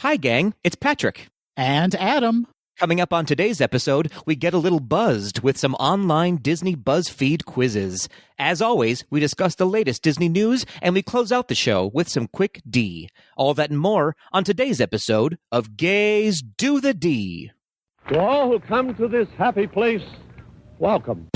Hi, gang. It's Patrick. And Adam. Coming up on today's episode, we get a little buzzed with some online Disney BuzzFeed quizzes. As always, we discuss the latest Disney news, and we close out the show with some quick D. All that and more on today's episode of Gays Do the D. To all who come to this happy place, welcome.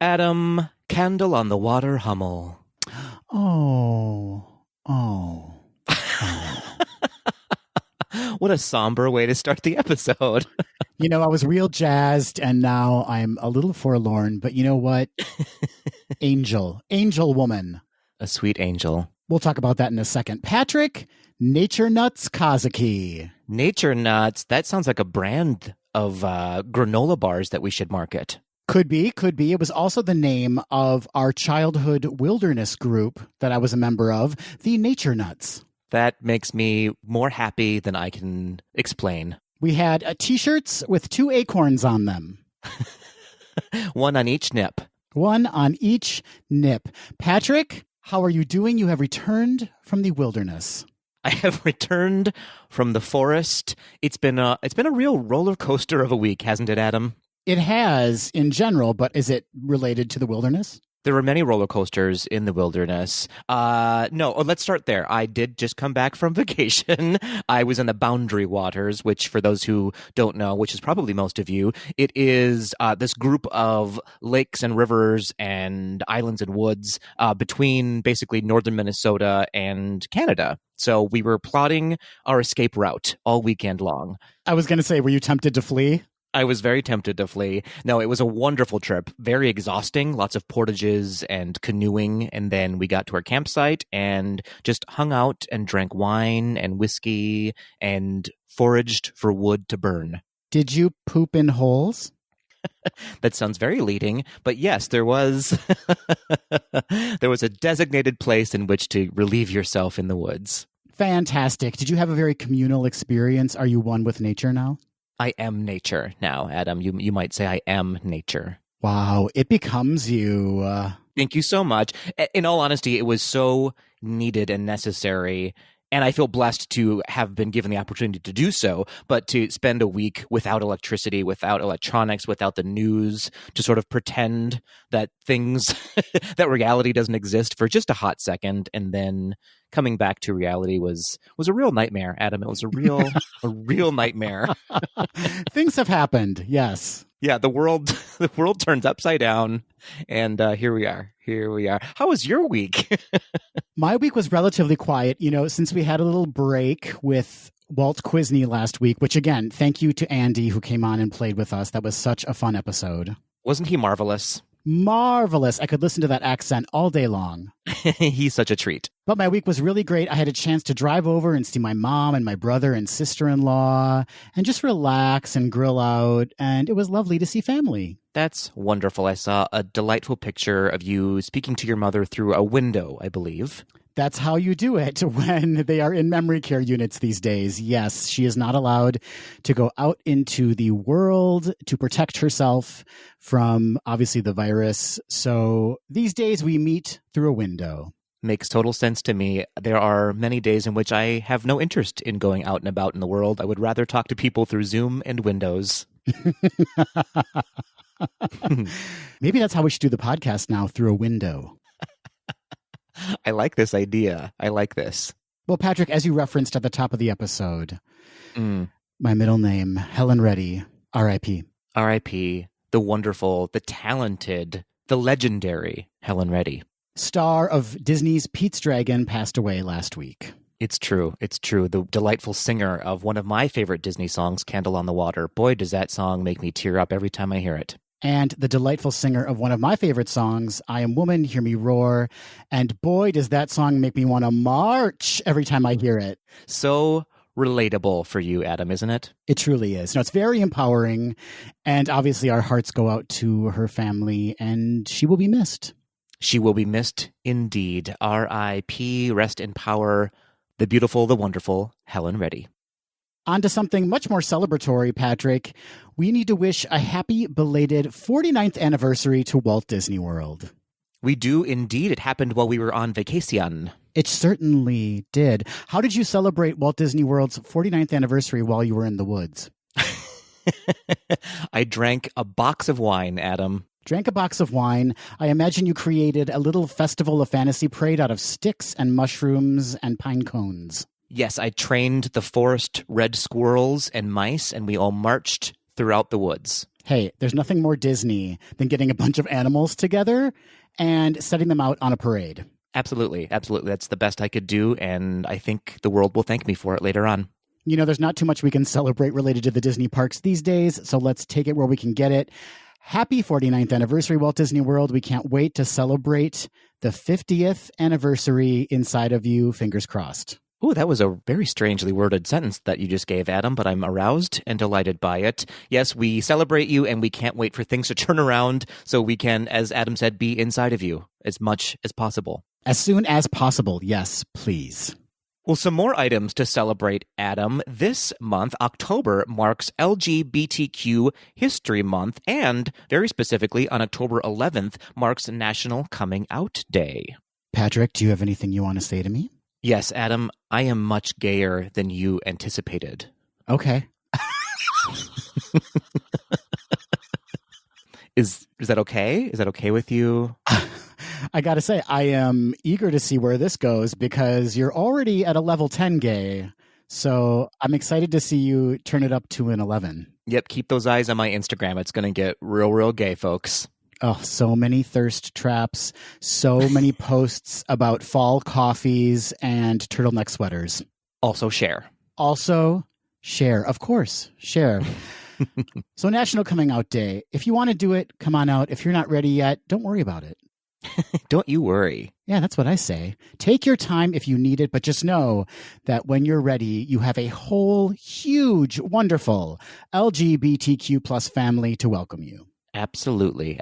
Adam, Candle on the Water Hummel. Oh. What a somber way to start the episode. You know, I was real jazzed, and now I'm a little forlorn. But you know what? Angel woman. A sweet angel. We'll talk about that in a second. Patrick, Nature Nuts Kazuki. Nature Nuts, that sounds like a brand of granola bars that we should market. Could be. It was also the name of our childhood wilderness group that I was a member of, the Nature Nuts. That makes me more happy than I can explain. We had T-shirts with 2 acorns on them. One on each nip. One on each nip. Patrick, how are you doing? You have returned from the wilderness. I have returned from the forest. It's been a real roller coaster of a week, hasn't it, Adam? It has in general, but is it related to the wilderness? There were many roller coasters in the wilderness. Let's start there. I did just come back from vacation. I was in the Boundary Waters, which for those who don't know, which is probably most of you, it is this group of lakes and rivers and islands and woods between basically northern Minnesota and Canada. So we were plotting our escape route all weekend long. I was going to say, were you tempted to flee? I was very tempted to flee. No, it was a wonderful trip. Very exhausting. Lots of portages and canoeing. And then we got to our campsite and just hung out and drank wine and whiskey and foraged for wood to burn. Did you poop in holes? That sounds very leading. But yes, there was a designated place in which to relieve yourself in the woods. Fantastic. Did you have a very communal experience? Are you one with nature now? I am nature now, Adam. You might say I am nature. Wow, it becomes you. Thank you so much. In all honesty, it was so needed and necessary, and I feel blessed to have been given the opportunity to do so, but to spend a week without electricity, without electronics, without the news, to sort of pretend that that reality doesn't exist for just a hot second, and then coming back to reality was a real nightmare, Adam. It was a real nightmare. Things have happened, yes. Yeah, the world turns upside down, and here we are. How was your week? My week was relatively quiet, since we had a little break with Walt Quisney last week, which again, thank you to Andy who came on and played with us. That was such a fun episode. Wasn't he marvelous? Marvelous. I could listen to that accent all day long. He's such a treat. But my week was really great. I had a chance to drive over and see my mom and my brother and sister-in-law and just relax and grill out. And it was lovely to see family. That's wonderful. I saw a delightful picture of you speaking to your mother through a window, I believe. That's how you do it when they are in memory care units these days. Yes, she is not allowed to go out into the world to protect herself from, obviously, the virus. So these days we meet through a window. Makes total sense to me. There are many days in which I have no interest in going out and about in the world. I would rather talk to people through Zoom and Windows. Maybe that's how we should do the podcast now, through a window. I like this idea. I like this. Well, Patrick, as you referenced at the top of the episode, my middle name, Helen Reddy, R.I.P. R.I.P. The wonderful, the talented, the legendary Helen Reddy. Star of Disney's Pete's Dragon, passed away last week. It's true. The delightful singer of one of my favorite Disney songs, Candle on the Water. Boy, does that song make me tear up every time I hear it. And the delightful singer of one of my favorite songs, I Am Woman, Hear Me Roar. And boy, does that song make me want to march every time I hear it. So relatable for you, Adam, isn't it? It truly is. No, it's very empowering. And obviously our hearts go out to her family, and she will be missed. She will be missed indeed. R.I.P. Rest in power. The beautiful, the wonderful Helen Reddy. On to something much more celebratory, Patrick. We need to wish a happy belated 49th anniversary to Walt Disney World. We do indeed. It happened while we were on vacation. It certainly did. How did you celebrate Walt Disney World's 49th anniversary while you were in the woods? I drank a box of wine, Adam. Drank a box of wine. I imagine you created a little festival of fantasy parade out of sticks and mushrooms and pine cones. Yes, I trained the forest red squirrels and mice, and we all marched throughout the woods. Hey, there's nothing more Disney than getting a bunch of animals together and setting them out on a parade. Absolutely. That's the best I could do, and I think the world will thank me for it later on. You know, there's not too much we can celebrate related to the Disney parks these days, so let's take it where we can get it. Happy 49th anniversary, Walt Disney World. We can't wait to celebrate the 50th anniversary inside of you. Fingers crossed. Ooh, that was a very strangely worded sentence that you just gave, Adam, but I'm aroused and delighted by it. Yes, we celebrate you, and we can't wait for things to turn around so we can, as Adam said, be inside of you as much as possible. As soon as possible, yes, please. Well, some more items to celebrate, Adam. This month, October, marks LGBTQ History Month, and very specifically on October 11th, marks National Coming Out Day. Patrick, do you have anything you want to say to me? Yes, Adam, I am much gayer than you anticipated. Okay. Is that okay? Is that okay with you? I gotta say, I am eager to see where this goes because you're already at a level 10 gay. So I'm excited to see you turn it up to an 11. Yep, keep those eyes on my Instagram. It's going to get real gay, folks. Oh, so many thirst traps, so many posts about fall coffees and turtleneck sweaters. Also share. Of course, share. So National Coming Out Day. If you want to do it, come on out. If you're not ready yet, don't worry about it. Don't you worry. Yeah, that's what I say. Take your time if you need it, but just know that when you're ready, you have a whole huge, wonderful LGBTQ plus family to welcome you. Absolutely.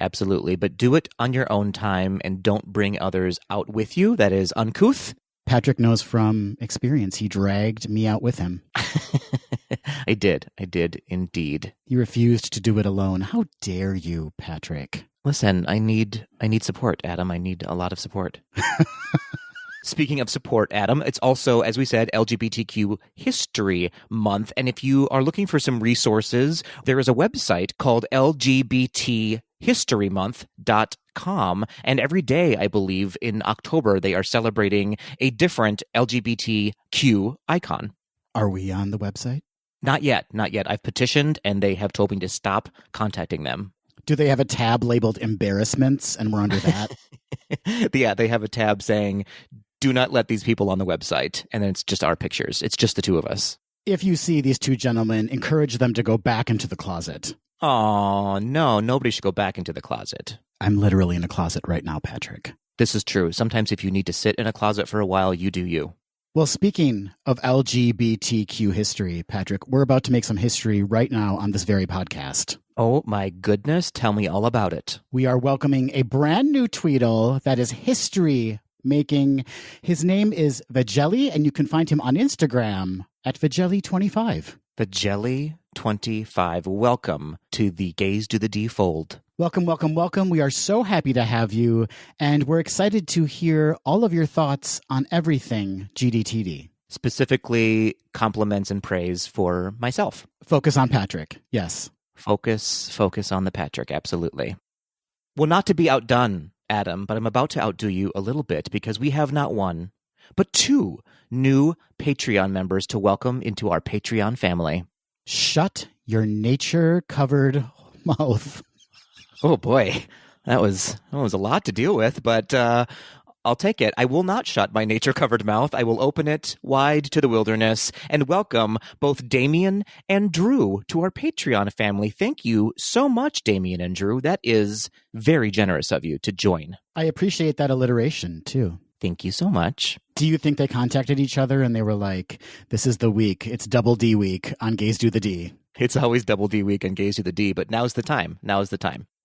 But do it on your own time and don't bring others out with you. That is uncouth. Patrick knows from experience. He dragged me out with him. I did indeed. You refused to do it alone. How dare you, Patrick? Listen, I need support, Adam. I need a lot of support. Speaking of support, Adam, it's also, as we said, LGBTQ History Month. And if you are looking for some resources, there is a website called lgbthistorymonth.com. And every day, I believe, in October, they are celebrating a different LGBTQ icon. Are we on the website? Not yet. I've petitioned, and they have told me to stop contacting them. Do they have a tab labeled embarrassments and we're under that? Yeah, they have a tab saying, do not let these people on the website. And then it's just our pictures. It's just the two of us. If you see these two gentlemen, encourage them to go back into the closet. Oh, no, nobody should go back into the closet. I'm literally in a closet right now, Patrick. This is true. Sometimes if you need to sit in a closet for a while, you do you. Well, speaking of LGBTQ history, Patrick, we're about to make some history right now on this very podcast. Oh, my goodness. Tell me all about it. We are welcoming a brand new Tweedle that is history making. His name is Vajelli, and you can find him on Instagram at Vajelli25. Vajelli25. Welcome to the Gaze to the D fold. Welcome. We are so happy to have you, and we're excited to hear all of your thoughts on everything GDTD. Specifically, compliments and praise for myself. Focus on Patrick, yes. Focus on the Patrick, absolutely. Well, not to be outdone, Adam, but I'm about to outdo you a little bit because we have not one, but two new Patreon members to welcome into our Patreon family. Shut your nature-covered mouth. Oh boy, that was a lot to deal with, but I'll take it. I will not shut my nature-covered mouth. I will open it wide to the wilderness and welcome both Damien and Drew to our Patreon family. Thank you so much, Damien and Drew. That is very generous of you to join. I appreciate that alliteration, too. Thank you so much. Do you think they contacted each other and they were like, this is the week, it's double D week on Gaze Do the D? It's always double D week on Gaze Do the D, but now's the time.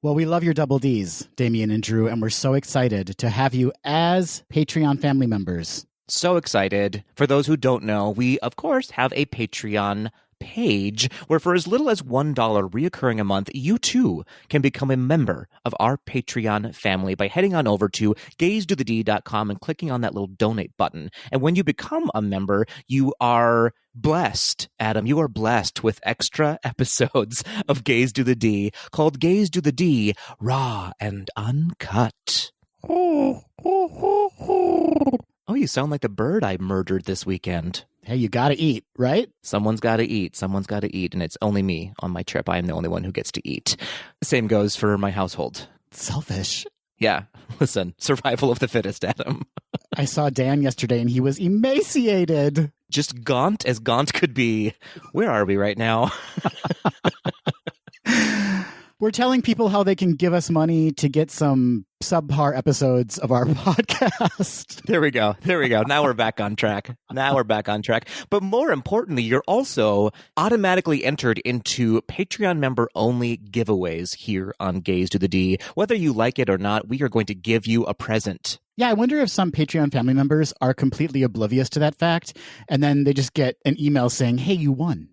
Well, we love your double Ds, Damien and Drew, and we're so excited to have you as Patreon family members. So excited. For those who don't know, we, of course, have a Patreon page where for as little as $1 reoccurring a month, you too can become a member of our Patreon family by heading on over to gazedothed.com and clicking on that little donate button. And when you become a member, you are blessed, Adam. You are blessed with extra episodes of Gaze Do the D called Gaze Do the D Raw and Uncut. Oh, you sound like the bird I murdered this weekend. Hey, you gotta eat, right? Someone's got to eat. Someone's got to eat. And it's only me on my trip. I am the only one who gets to eat. Same goes for my household. Selfish. Yeah. Listen, survival of the fittest, Adam. I saw Dan yesterday and he was emaciated. Just gaunt as gaunt could be. Where are we right now? We're telling people how they can give us money to get some subpar episodes of our podcast. There we go. Now we're back on track. But more importantly, you're also automatically entered into Patreon member-only giveaways here on Gaze to the D. Whether you like it or not, we are going to give you a present. Yeah, I wonder if some Patreon family members are completely oblivious to that fact, and then they just get an email saying, hey, you won.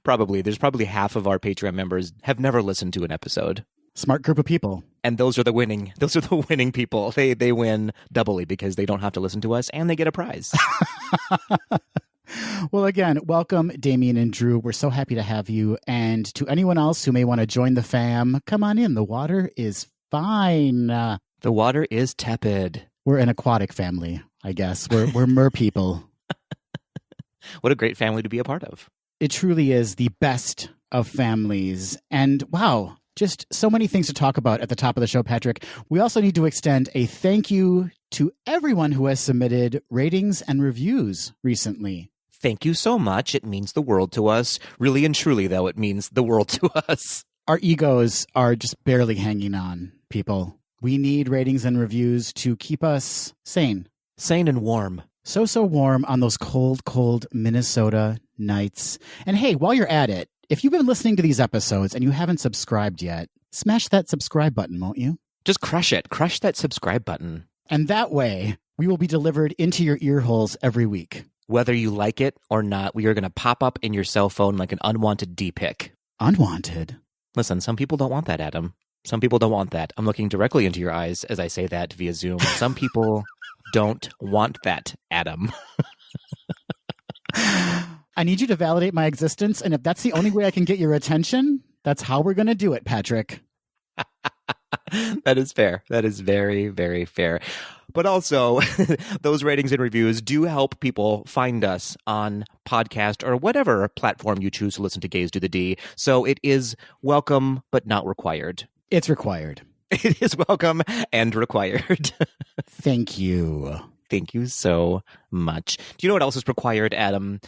Probably. There's probably half of our Patreon members have never listened to an episode. Smart group of people. And those are the winning people. They win doubly because they don't have to listen to us and they get a prize. Well, again, welcome, Damien and Drew. We're so happy to have you. And to anyone else who may want to join the fam, come on in. The water is fine. The water is tepid. We're an aquatic family, I guess. We're mer people. What a great family to be a part of. It truly is the best of families. And wow, just so many things to talk about at the top of the show, Patrick. We also need to extend a thank you to everyone who has submitted ratings and reviews recently. Thank you so much. It means the world to us. Really and truly, though, it means the world to us. Our egos are just barely hanging on, people. We need ratings and reviews to keep us sane. Sane and warm. So warm on those cold Minnesota nights. And hey, while you're at it, if you've been listening to these episodes and you haven't subscribed yet, smash that subscribe button, won't you? Just crush it. Crush that subscribe button. And that way, we will be delivered into your ear holes every week. Whether you like it or not, we are going to pop up in your cell phone like an unwanted D-pic. Unwanted? Listen, some people don't want that, Adam. Some people don't want that. I'm looking directly into your eyes as I say that via Zoom. Some people don't want that, Adam. I need you to validate my existence, and if that's the only way I can get your attention, that's how we're going to do it, Patrick. That is fair. That is very, very fair. But also, those ratings and reviews do help people find us on podcast or whatever platform you choose to listen to Gaze Do the D. So it is welcome, but not required. It's required. It is welcome and required. Thank you. Thank you so much. Do you know what else is required, Adam?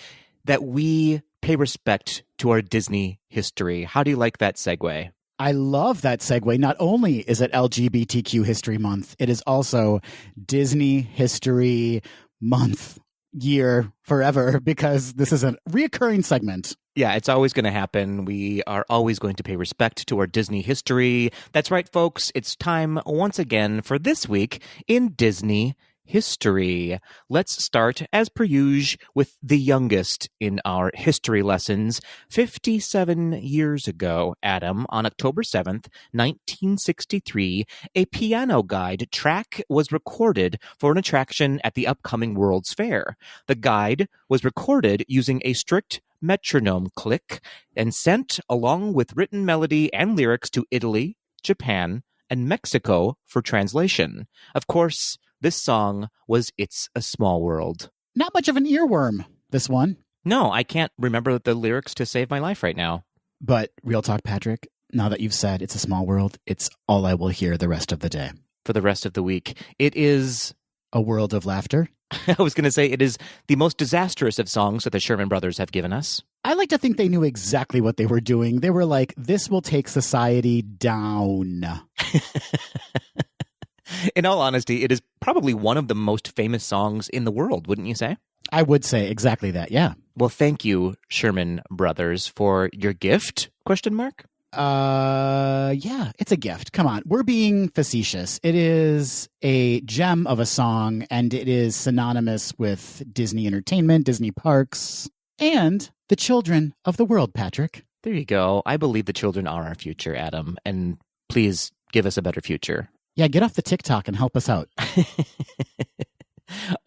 That we pay respect to our Disney history. How do you like that segue? I love that segue. Not only is it LGBTQ History Month, it is also Disney History Month, year, forever, because this is a reoccurring segment. Yeah, it's always going to happen. We are always going to pay respect to our Disney history. That's right, folks. It's time once again for this week in Disney history. Let's start, as per usual, with the youngest in our history lessons. 57 years ago, Adam, on October 7th, 1963, a piano guide track was recorded for an attraction at the upcoming World's Fair. The guide was recorded using a strict metronome click and sent along with written melody and lyrics to Italy, Japan, and Mexico for translation. Of course, this song was It's a Small World. Not much of an earworm, this one. No, I can't remember the lyrics to save my life right now. But real talk, Patrick, now that you've said It's a Small World, it's all I will hear the rest of the day. For the rest of the week. It is a world of laughter. I was going to say it is the most disastrous of songs that the Sherman Brothers have given us. I like to think they knew exactly what they were doing. They were like, this will take society down. In all honesty, it is probably one of the most famous songs in the world, wouldn't you say? I would say exactly that, yeah. Well, thank you, Sherman Brothers, for your gift, ? Yeah, it's a gift. Come on. We're being facetious. It is a gem of a song, and it is synonymous with Disney entertainment, Disney parks. and the children of the world, Patrick. There you go. I believe the children are our future, Adam, and please give us a better future. Yeah, get off the TikTok and help us out.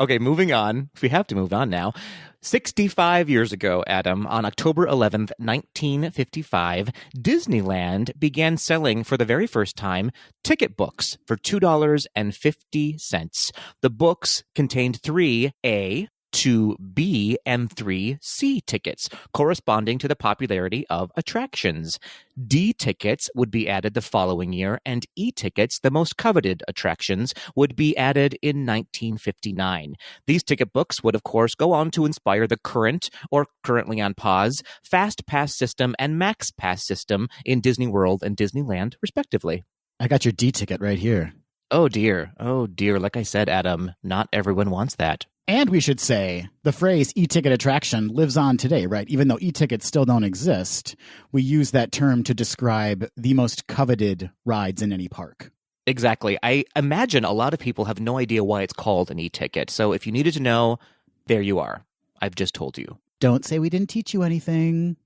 Okay, moving on. We have to move on now. 65 years ago, Adam, on October 11th, 1955, Disneyland began selling for the very first time ticket books for $2.50. The books contained 3A, 2B, and 3C tickets, corresponding to the popularity of attractions. D tickets would be added the following year, and E tickets, the most coveted attractions, would be added in 1959. These ticket books would, of course, go on to inspire the current, or currently on pause, Fast Pass system and Max Pass system in Disney World and Disneyland, respectively. I got your D ticket right here. Oh dear. Like I said, Adam, not everyone wants that. And we should say the phrase e-ticket attraction lives on today, right? Even though e-tickets still don't exist, we use that term to describe the most coveted rides in any park. Exactly. I imagine a lot of people have no idea why it's called an e-ticket. So if you needed to know, there you are. I've just told you. Don't say we didn't teach you anything.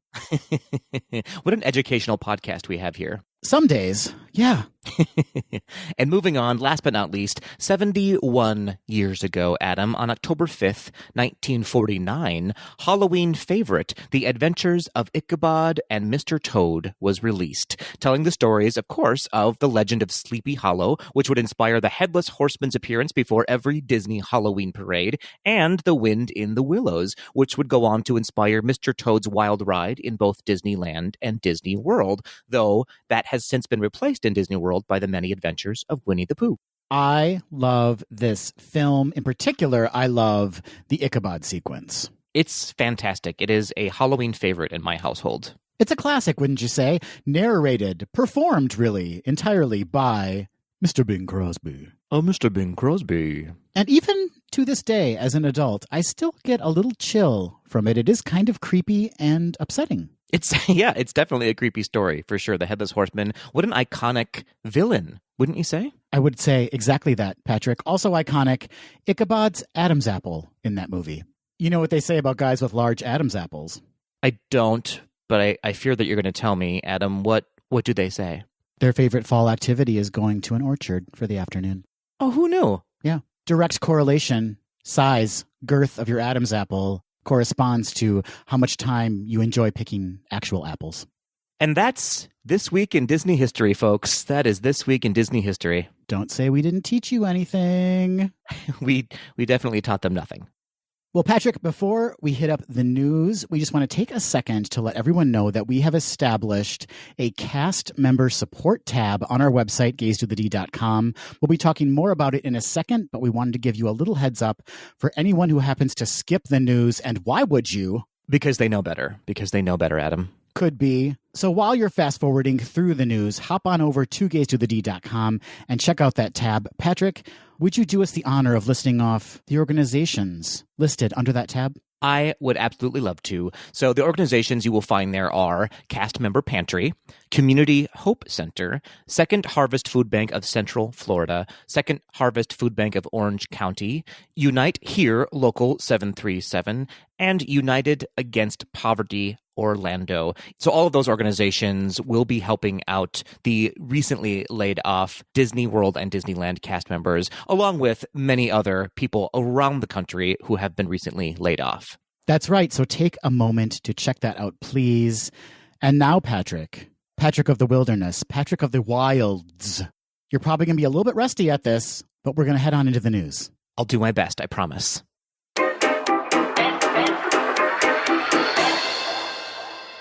What an educational podcast we have here. Some days, yeah. And moving on, last but not least, 71 years ago, Adam, on October 5th, 1949, Halloween favorite, The Adventures of Ichabod and Mr. Toad, was released, telling the stories, of course, of the legend of Sleepy Hollow, which would inspire the Headless Horseman's appearance before every Disney Halloween parade, and The Wind in the Willows, which would go on to inspire Mr. Toad's Wild Ride in both Disneyland and Disney World, though that has since been replaced in Disney World by the many adventures of Winnie the Pooh. I love this film. In particular, I love the Ichabod sequence. It's fantastic. It is a Halloween favorite in my household. It's a classic, wouldn't you say? Narrated, performed really, entirely by Mr. Bing Crosby. Oh, Mr. Bing Crosby. And even to this day, as an adult, I still get a little chill from it. It is kind of creepy and upsetting. It's definitely a creepy story, for sure. The Headless Horseman. What an iconic villain, wouldn't you say? I would say exactly that, Patrick. Also iconic, Ichabod's Adam's apple in that movie. You know what they say about guys with large Adam's apples? I don't, but I fear that you're going to tell me, Adam. What do they say? Their favorite fall activity is going to an orchard for the afternoon. Oh, who knew? Yeah. Direct correlation, size, girth of your Adam's apple corresponds to how much time you enjoy picking actual apples. And that's This Week in Disney History, folks. That is This Week in Disney History. Don't say we didn't teach you anything. We definitely taught them nothing. Well, Patrick, before we hit up the news, we just want to take a second to let everyone know that we have established a cast member support tab on our website, gazetothed.com. We'll be talking more about it in a second, but we wanted to give you a little heads up for anyone who happens to skip the news. And why would you? Because they know better. Because they know better, Adam. Could be. So while you're fast forwarding through the news, hop on over to gazetothed.com and check out that tab. Patrick, would you do us the honor of listing off the organizations listed under that tab? I would absolutely love to. So the organizations you will find there are Cast Member Pantry, Community Hope Center, Second Harvest Food Bank of Central Florida, Second Harvest Food Bank of Orange County, Unite Here Local 737, and United Against Poverty Orlando. So all of those organizations will be helping out the recently laid off Disney World and Disneyland cast members, along with many other people around the country who have been recently laid off. That's right. So take a moment to check that out, please. And now, Patrick of the Wilderness, Patrick of the Wilds. You're probably going to be a little bit rusty at this, but we're going to head on into the news. I'll do my best, I promise.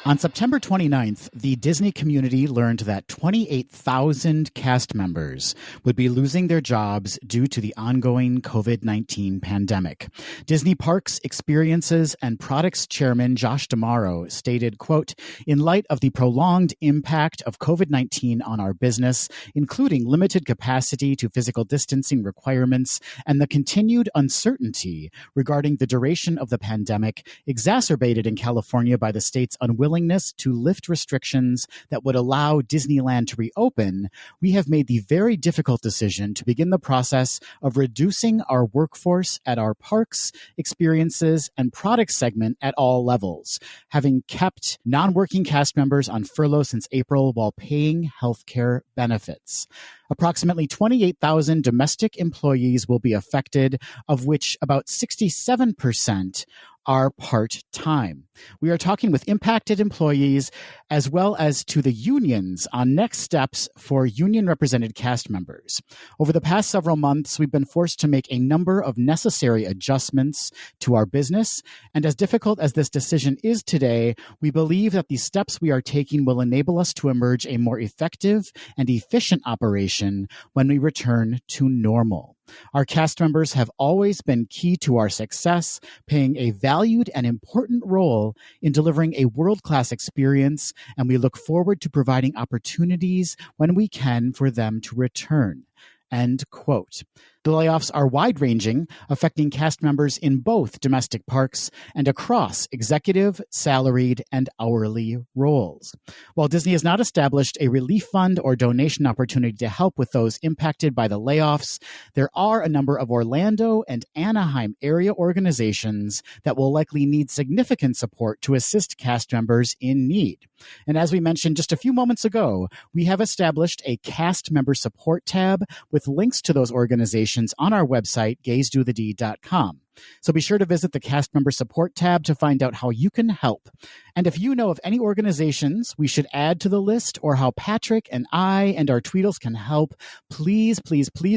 On September 29th, the Disney community learned that 28,000 cast members would be losing their jobs due to the ongoing COVID-19 pandemic. Disney Parks, Experiences, and Products Chairman Josh D'Amaro stated, quote, "In light of the prolonged impact of COVID-19 on our business, including limited capacity to physical distancing requirements and the continued uncertainty regarding the duration of the pandemic, exacerbated in California by the state's unwillingness willingness to lift restrictions that would allow Disneyland to reopen, we have made the very difficult decision to begin the process of reducing our workforce at our parks, experiences, and product segment at all levels, having kept non-working cast members on furlough since April while paying healthcare benefits. Approximately 28,000 domestic employees will be affected, of which about 67% are part-time. We are talking with impacted employees as well as to the unions on next steps for union-represented cast members. Over the past several months, we've been forced to make a number of necessary adjustments to our business, and as difficult as this decision is today, we believe that the steps we are taking will enable us to emerge a more effective and efficient operation when we return to normal. Our cast members have always been key to our success, playing a valued and important role in delivering a world-class experience, and we look forward to providing opportunities when we can for them to return. End quote. The layoffs are wide-ranging, affecting cast members in both domestic parks and across executive, salaried, and hourly roles. While Disney has not established a relief fund or donation opportunity to help with those impacted by the layoffs, there are a number of Orlando and Anaheim area organizations that will likely need significant support to assist cast members in need. And as we mentioned just a few moments ago, we have established a cast member support tab with links to those organizations on our website, gaysdothed.com. So be sure to visit the cast member support tab to find out how you can help. And if you know of any organizations we should add to the list or how Patrick and I and our Tweedles can help, please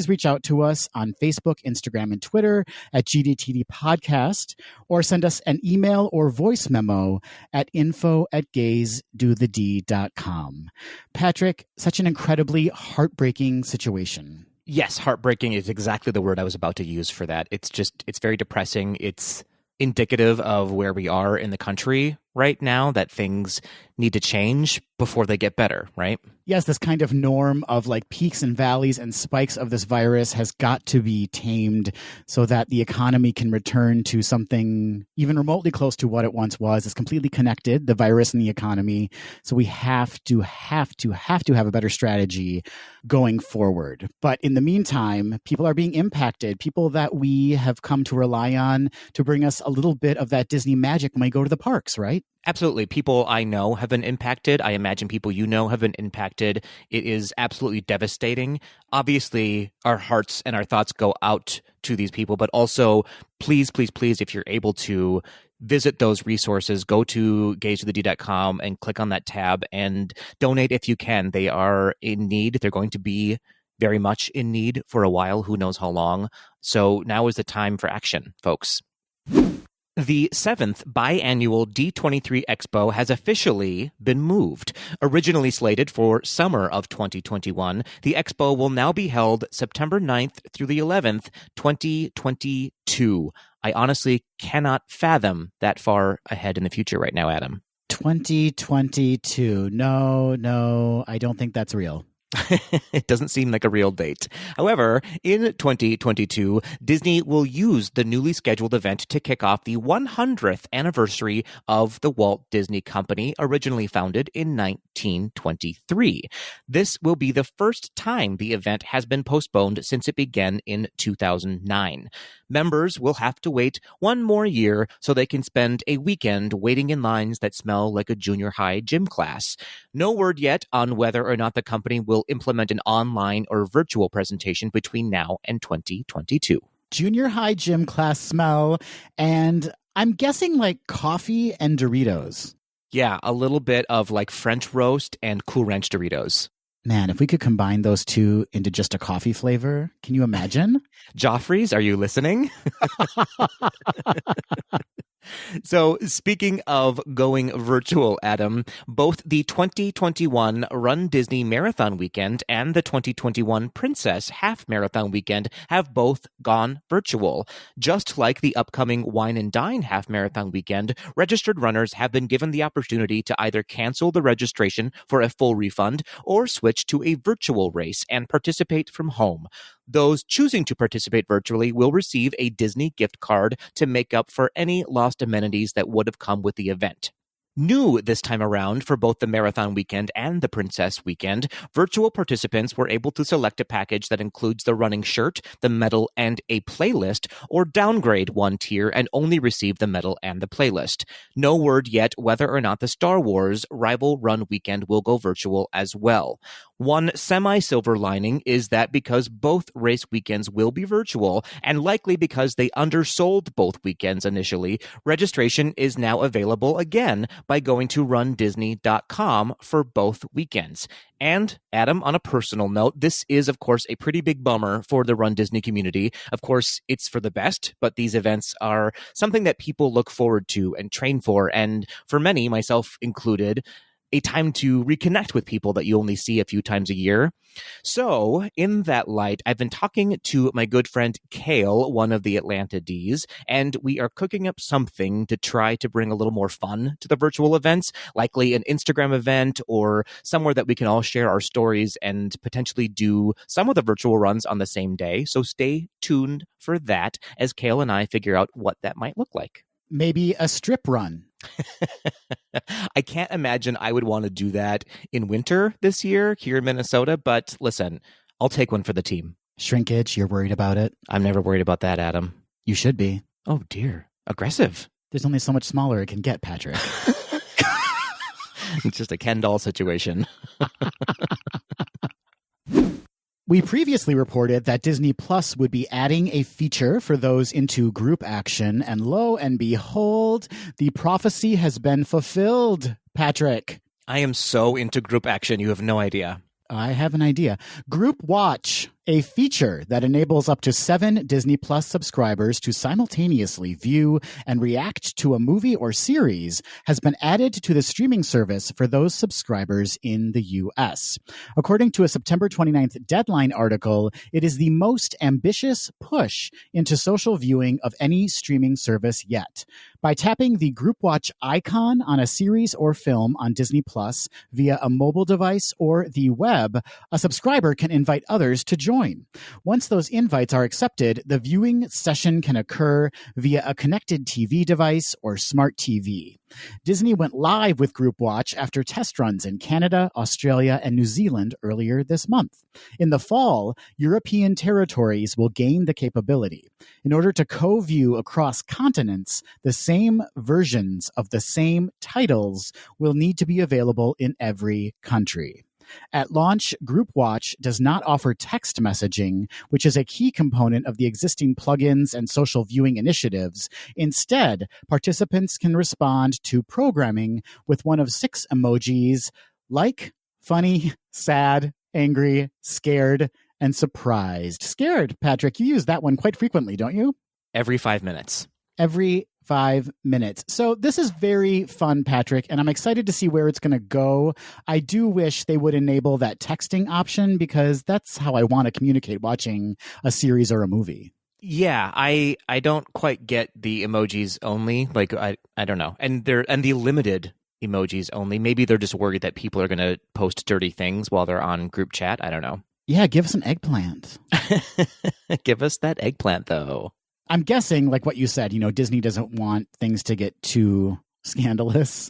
reach out to us on Facebook, Instagram, and Twitter at GDTD Podcast, or send us an email or voice memo at info@gaysdothed.com. Patrick, such an incredibly heartbreaking situation. Yes, heartbreaking is exactly the word I was about to use for that. It's very depressing. It's indicative of where we are in the country right now, that things need to change before they get better, right? Yes, this kind of norm of like peaks and valleys and spikes of this virus has got to be tamed so that the economy can return to something even remotely close to what it once was. It's completely connected, the virus and the economy. So we have to have a better strategy going forward. But in the meantime, people are being impacted, people that we have come to rely on to bring us a little bit of that Disney magic when we go to the parks, right? Absolutely. People I know have been impacted. I imagine people you know have been impacted. It is absolutely devastating. Obviously, our hearts and our thoughts go out to these people, but also please, if you're able to, visit those resources. Go to gaysdothed.com and click on that tab and donate if you can. They are in need. They're going to be very much in need for a while. Who knows how long? So now is the time for action, folks. The 7th biannual D23 Expo has officially been moved. Originally slated for summer of 2021, the Expo will now be held September 9th through the 11th, 2022. I honestly cannot fathom that far ahead in the future right now, Adam. 2022. No, I don't think that's real. It doesn't seem like a real date. However, in 2022, Disney will use the newly scheduled event to kick off the 100th anniversary of the Walt Disney Company, originally founded in 1923. This will be the first time the event has been postponed since it began in 2009. Members will have to wait one more year so they can spend a weekend waiting in lines that smell like a junior high gym class. No word yet on whether or not the company will implement an online or virtual presentation between now and 2022. Junior high gym class smell, and I'm guessing like coffee and Doritos. Yeah, a little bit of like French roast and Cool Ranch Doritos. Man, if we could combine those two into just a coffee flavor, can you imagine? Joffrey's, are you listening? So speaking of going virtual, Adam, both the 2021 Run Disney Marathon Weekend and the 2021 Princess Half Marathon Weekend have both gone virtual. Just like the upcoming Wine and Dine Half Marathon Weekend, registered runners have been given the opportunity to either cancel the registration for a full refund or switch to a virtual race and participate from home. Those choosing to participate virtually will receive a Disney gift card to make up for any lost amenities that would have come with the event. New this time around for both the Marathon Weekend and the Princess Weekend, virtual participants were able to select a package that includes the running shirt, the medal, and a playlist, or downgrade one tier and only receive the medal and the playlist. No word yet whether or not the Star Wars Rival Run Weekend will go virtual as well. One semi-silver lining is that because both race weekends will be virtual, and likely because they undersold both weekends initially, registration is now available again by going to rundisney.com for both weekends. And, Adam, on a personal note, this is, of course, a pretty big bummer for the Run Disney community. Of course, it's for the best, but these events are something that people look forward to and train for, and for many, myself included, a time to reconnect with people that you only see a few times a year. So, in that light, I've been talking to my good friend Kale, one of the Atlanta Ds, and we are cooking up something to try to bring a little more fun to the virtual events, likely an Instagram event or somewhere that we can all share our stories and potentially do some of the virtual runs on the same day. So stay tuned for that as Kale and I figure out what that might look like. Maybe a strip run. I can't imagine I would want to do that in winter this year here in Minnesota, but listen, I'll take one for the team. Shrinkage, you're worried about it? I'm never worried about that, Adam. You should be. Oh, dear. Aggressive. There's only so much smaller it can get, Patrick. It's just a Ken doll situation. We previously reported that Disney Plus would be adding a feature for those into group action, and lo and behold, the prophecy has been fulfilled, Patrick. I am so into group action, you have no idea. I have an idea. Group Watch, a feature that enables up to 7 Disney Plus subscribers to simultaneously view and react to a movie or series, has been added to the streaming service for those subscribers in the U.S. According to a September 29th Deadline article, it is the most ambitious push into social viewing of any streaming service yet. By tapping the Group Watch icon on a series or film on Disney Plus via a mobile device or the web, a subscriber can invite others to join. Once those invites are accepted, the viewing session can occur via a connected TV device or smart TV. Disney went live with Group Watch after test runs in Canada, Australia, and New Zealand earlier this month. In the fall, European territories will gain the capability. In order to co-view across continents, the same versions of the same titles will need to be available in every country. At launch, Group Watch does not offer text messaging, which is a key component of the existing plugins and social viewing initiatives. Instead, participants can respond to programming with one of 6 emojis: like, funny, sad, angry, scared, and surprised. Scared, Patrick, you use that one quite frequently, don't you? Every 5 minutes. Every 5 minutes. So this is very fun, Patrick, and I'm excited to see where it's going to go. I do wish they would enable that texting option because that's how I want to communicate watching a series or a movie. Yeah, I don't quite get the emojis only. Like I don't know. And the limited emojis only. Maybe they're just worried that people are going to post dirty things while they're on group chat. I don't know. Yeah, give us an eggplant. Give us that eggplant though. I'm guessing, like what you said, Disney doesn't want things to get too scandalous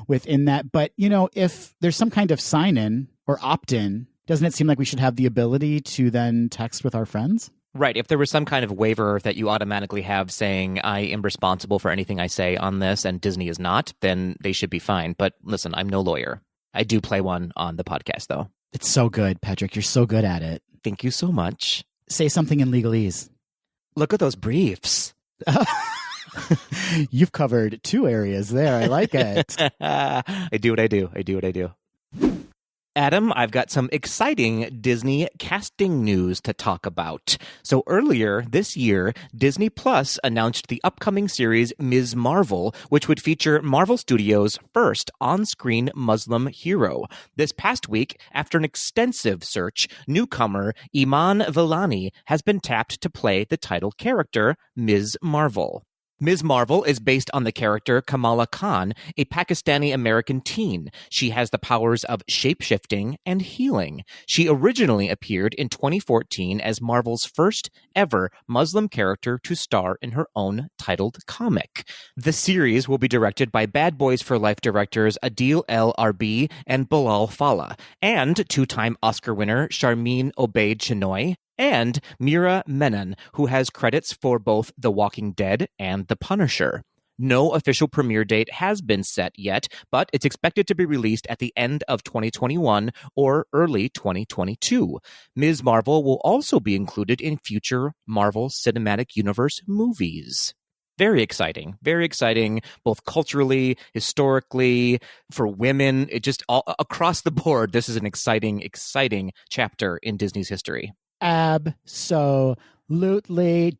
within that. But, if there's some kind of sign-in or opt-in, doesn't it seem like we should have the ability to then text with our friends? Right. If there was some kind of waiver that you automatically have saying, I am responsible for anything I say on this and Disney is not, then they should be fine. But listen, I'm no lawyer. I do play one on the podcast, though. It's so good, Patrick. You're so good at it. Thank you so much. Say something in legalese. Look at those briefs. You've covered 2 areas there. I like it. I do what I do. Adam, I've got some exciting Disney casting news to talk about. So earlier this year, Disney Plus announced the upcoming series Ms. Marvel, which would feature Marvel Studios' first on-screen Muslim hero. This past week, after an extensive search, newcomer Iman Vellani has been tapped to play the title character, Ms. Marvel. Ms. Marvel is based on the character Kamala Khan, a Pakistani-American teen. She has the powers of shape-shifting and healing. She originally appeared in 2014 as Marvel's first ever Muslim character to star in her own titled comic. The series will be directed by Bad Boys for Life directors Adil El Arbi and Bilal Fallah, and two-time Oscar winner Sharmeen Obaid-Chinoy, and Mira Menon, who has credits for both The Walking Dead and The Punisher. No official premiere date has been set yet, but it's expected to be released at the end of 2021 or early 2022. Ms. Marvel will also be included in future Marvel Cinematic Universe movies. Very exciting, both culturally, historically, for women. It just all across the board. This is an exciting chapter in Disney's history. Absolutely.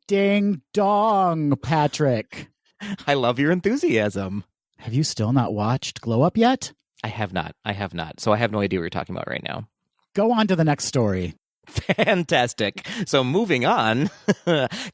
Ding dong, Patrick. I love your enthusiasm. Have you still not watched Glow Up yet? I have not. So I have no idea what you're talking about right now. Go on to the next story. Fantastic. So moving on,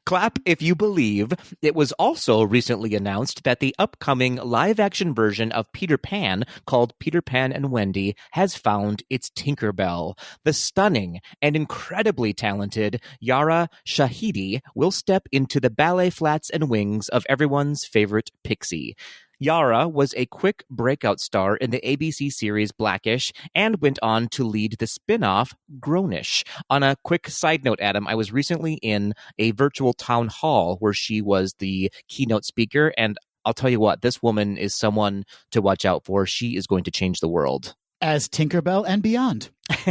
clap if you believe. It was also recently announced that the upcoming live-action version of Peter Pan, called Peter Pan and Wendy, has found its Tinkerbell. The stunning and incredibly talented Yara Shahidi will step into the ballet flats and wings of everyone's favorite pixie. Yara was a quick breakout star in the ABC series Blackish and went on to lead the spin-off Grownish. On a quick side note, Adam, I was recently in a virtual town hall where she was the keynote speaker, and I'll tell you what, this woman is someone to watch out for. She is going to change the world. As Tinkerbell and beyond.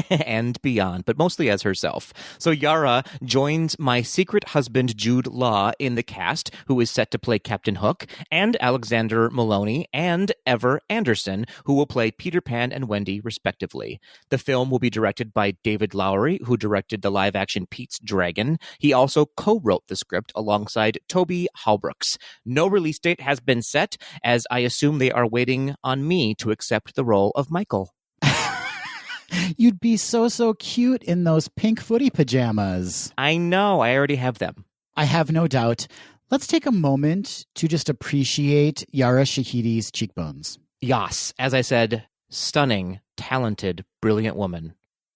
And beyond, but mostly as herself. So Yara joins my secret husband Jude Law in the cast, who is set to play Captain Hook, and Alexander Maloney and Ever Anderson, who will play Peter Pan and Wendy, respectively. The film will be directed by David Lowery, who directed the live-action Pete's Dragon. He also co-wrote the script alongside Toby Hallbrooks. No release date has been set, as I assume they are waiting on me to accept the role of Michael. You'd be so cute in those pink footy pajamas. I know. I already have them. I have no doubt. Let's take a moment to just appreciate Yara Shahidi's cheekbones. Yas, as I said, stunning, talented, brilliant woman.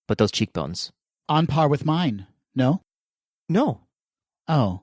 But those cheekbones. On par with mine. No? No. Oh.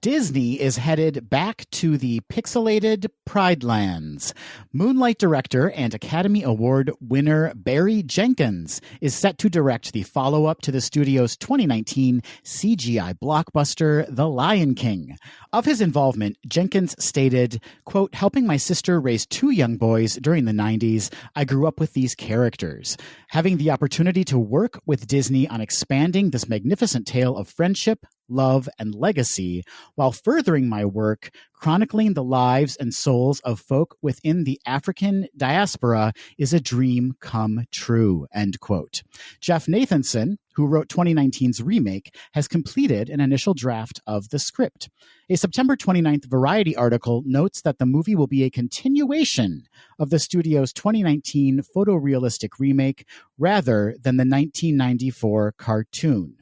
Disney is headed back to the pixelated Pride Lands. Moonlight director and Academy Award winner Barry Jenkins is set to direct the follow-up to the studio's 2019 CGI blockbuster, The Lion King. Of his involvement, Jenkins stated, quote, "Helping my sister raise two young boys during the 90s, I grew up with these characters. Having the opportunity to work with Disney on expanding this magnificent tale of friendship, love, and legacy, while furthering my work chronicling the lives and souls of folk within the African diaspora is a dream come true," end quote. Jeff Nathanson, who wrote 2019's remake, has completed an initial draft of the script. A September 29th Variety article notes that the movie will be a continuation of the studio's 2019 photorealistic remake rather than the 1994 cartoon.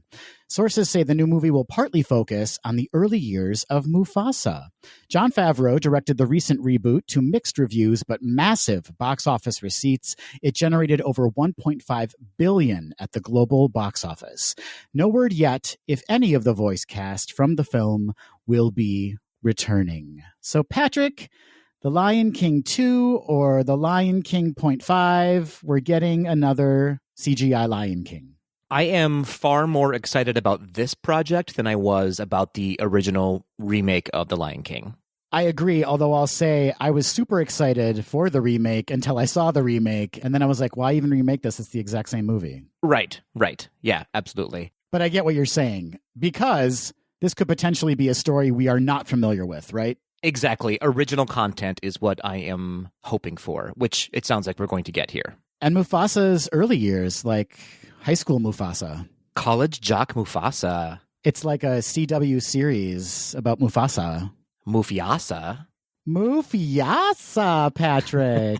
Sources say the new movie will partly focus on the early years of Mufasa. Jon Favreau directed the recent reboot to mixed reviews but massive box office receipts. It generated over $1.5 billion at the global box office. No word yet if any of the voice cast from the film will be returning. So, Patrick, The Lion King 2 or The Lion King 0.5, we're getting another CGI Lion King. I am far more excited about this project than I was about the original remake of The Lion King. I agree, although I'll say I was super excited for the remake until I saw the remake, and then I was like, why even remake this? It's the exact same movie. Right. Yeah, absolutely. But I get what you're saying, because this could potentially be a story we are not familiar with, right? Exactly. Original content is what I am hoping for, which it sounds like we're going to get here. And Mufasa's early years, like high school Mufasa. College jock Mufasa. It's like a CW series about Mufasa. Mufasa, Patrick.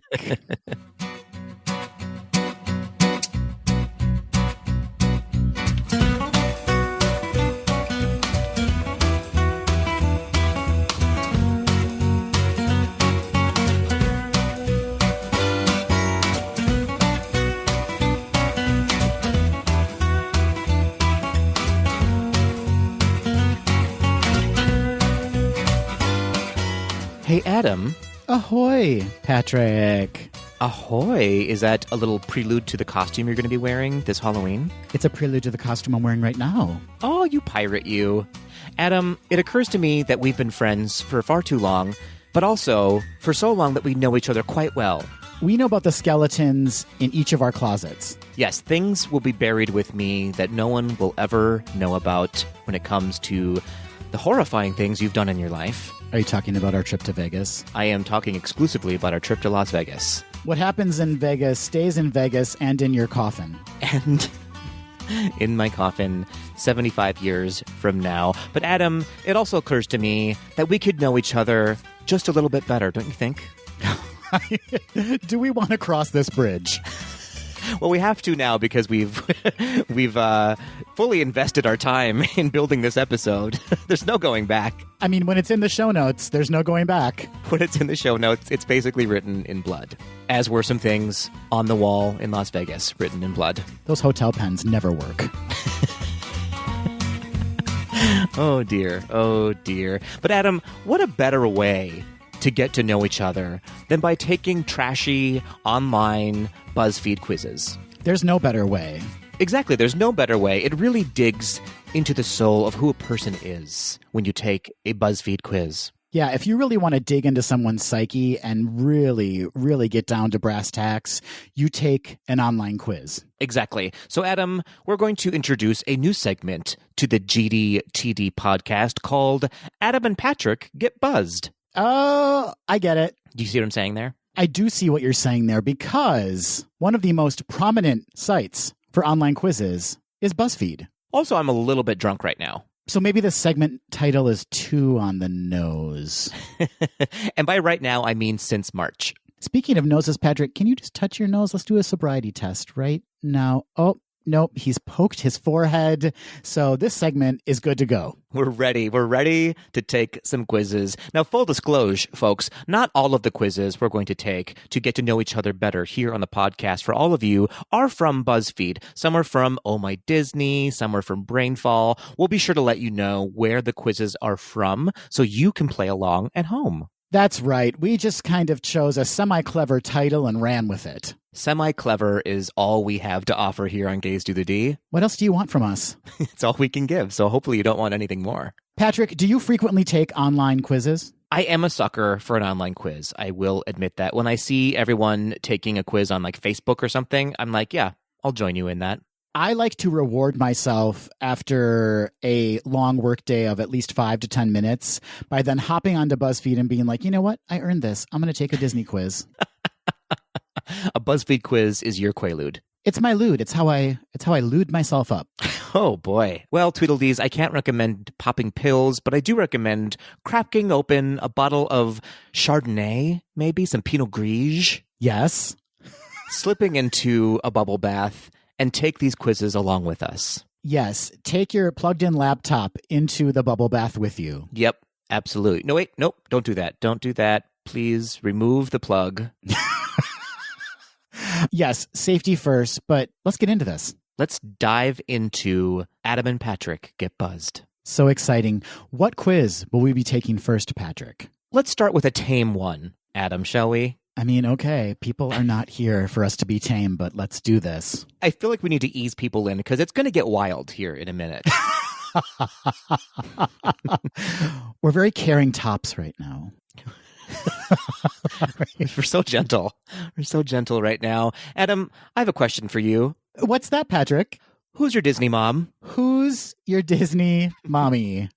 Adam. Ahoy, Patrick. Ahoy. Is that a little prelude to the costume you're going to be wearing this Halloween? It's a prelude to the costume I'm wearing right now. Oh, you pirate, you. Adam, it occurs to me that we've been friends for far too long, but also for so long that we know each other quite well. We know about the skeletons in each of our closets. Yes, things will be buried with me that no one will ever know about when it comes to the horrifying things you've done in your life. Are you talking about our trip to Vegas? I am talking exclusively about our trip to Las Vegas. What happens in Vegas stays in Vegas and in your coffin. And in my coffin 75 years from now. But Adam, it also occurs to me that we could know each other just a little bit better, don't you think? Do we want to cross this bridge? Well, we have to now because we've fully invested our time in building this episode. There's no going back. I mean, when it's in the show notes, there's no going back. When it's in the show notes, it's basically written in blood. As were some things on the wall in Las Vegas, written in blood. Those hotel pens never work. Oh, dear. Oh, dear. But Adam, what a better way to get to know each other than by taking trashy online BuzzFeed quizzes. There's no better way. Exactly, there's no better way. It really digs into the soul of who a person is when you take a BuzzFeed quiz. Yeah, if you really want to dig into someone's psyche and really, really get down to brass tacks, you take an online quiz. Exactly. So, Adam, we're going to introduce a new segment to the GDTD podcast called Adam and Patrick Get Buzzed. Oh, I get it. Do you see what I'm saying there? I do see what you're saying there because one of the most prominent sites for online quizzes is BuzzFeed. Also, I'm a little bit drunk right now. So maybe the segment title is too on the nose. And by right now, I mean since March. Speaking of noses, Patrick, can you just touch your nose? Let's do a sobriety test right now. Oh, nope. He's poked his forehead. So this segment is good to go. We're ready. We're ready to take some quizzes. Now, full disclosure, folks, not all of the quizzes we're going to take to get to know each other better here on the podcast for all of you are from BuzzFeed. Some are from Oh My Disney. Some are from Brainfall. We'll be sure to let you know where the quizzes are from so you can play along at home. That's right. We just kind of chose a semi-clever title and ran with it. Semi-clever is all we have to offer here on Gaze Do the D. What else do you want from us? It's all we can give, so hopefully you don't want anything more. Patrick, do you frequently take online quizzes? I am a sucker for an online quiz. I will admit that. When I see everyone taking a quiz on like Facebook or something, I'm like, yeah, I'll join you in that. I like to reward myself after a long workday of at least 5 to 10 minutes by then hopping onto BuzzFeed and being like, you know what? I earned this. I'm going to take a Disney quiz. A BuzzFeed quiz is your Quaalude. It's my lewd. It's how I lewd myself up. Oh, boy. Well, Tweedledees, I can't recommend popping pills, but I do recommend cracking open a bottle of Chardonnay, maybe some Pinot Grigio. Yes. Slipping into a bubble bath and take these quizzes along with us. Yes. Take your plugged-in laptop into the bubble bath with you. Yep, absolutely. No, wait, nope, don't do that. Don't do that. Please remove the plug. Yes, safety first, but let's get into this. Let's dive into Adam and Patrick Get Buzzed. So exciting. What quiz will we be taking first, Patrick? Let's start with a tame one, Adam, shall we? I mean, okay, people are not here for us to be tame, but let's do this. I feel like we need to ease people in because it's going to get wild here in a minute. We're very caring tops right now. We're so gentle. We're so gentle right now. Adam, I have a question for you. What's that, Patrick? Who's your Disney mom? Who's your Disney mommy?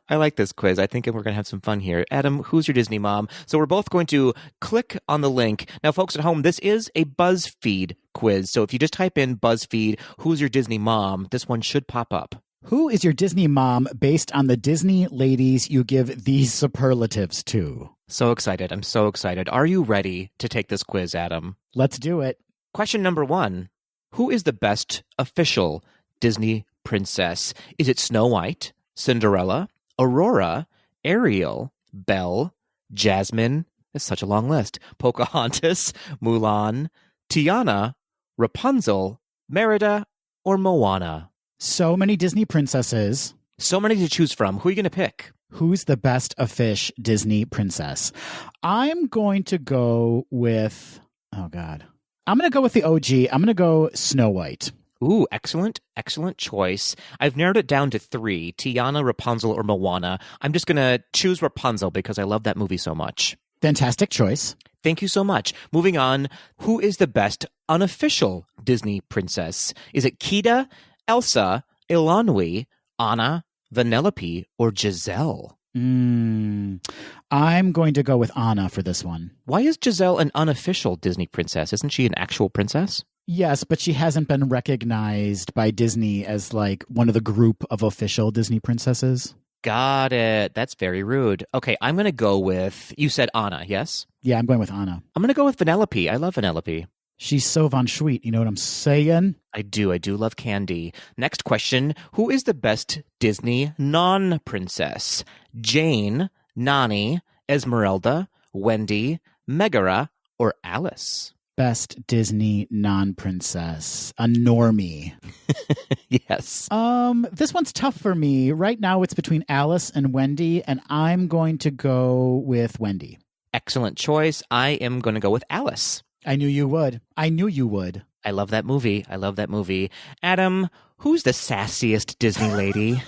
I like this quiz. I think we're going to have some fun here. Adam, who's your Disney mom? So we're both going to click on the link. Now, folks at home, this is a BuzzFeed quiz. So if you just type in BuzzFeed, who's your Disney mom, this one should pop up. Who is your Disney mom based on the Disney ladies you give these superlatives to? So excited. I'm so excited. Are you ready to take this quiz, Adam? Let's do it. Question number 1. Who is the best official Disney princess? Is it Snow White, Cinderella, Aurora, Ariel, Belle, Jasmine? It's such a long list. Pocahontas, Mulan, Tiana, Rapunzel, Merida, or Moana? So many Disney princesses. So many to choose from. Who are you going to pick? Who's the best of fish Disney princess? I'm going to go with, oh God. I'm going to go with the OG. I'm going to go Snow White. Ooh, excellent choice. I've narrowed it down to 3, Tiana, Rapunzel, or Moana. I'm just going to choose Rapunzel because I love that movie so much. Fantastic choice. Thank you so much. Moving on, who is the best unofficial Disney princess? Is it Kida, Elsa, Ilanui, Anna, Vanellope, or Giselle? I'm going to go with Anna for this one. Why is Giselle an unofficial Disney princess? Isn't she an actual princess? Yes, but she hasn't been recognized by Disney as like one of the group of official Disney princesses. Got it. That's very rude. Okay, I'm going to go with, you said Anna, yes? Yeah, I'm going with Anna. I'm going to go with Vanellope. I love Vanellope. She's so von Schweet, you know what I'm saying? I do love candy. Next question, who is the best Disney non-princess? Jane, Nani, Esmeralda, Wendy, Megara, or Alice? Best Disney non-princess. A normie. Yes. This one's tough for me. Right now it's between Alice and Wendy, and I'm going to go with Wendy. Excellent choice. I am going to go with Alice. I knew you would. I love that movie. Adam, who's the sassiest Disney lady?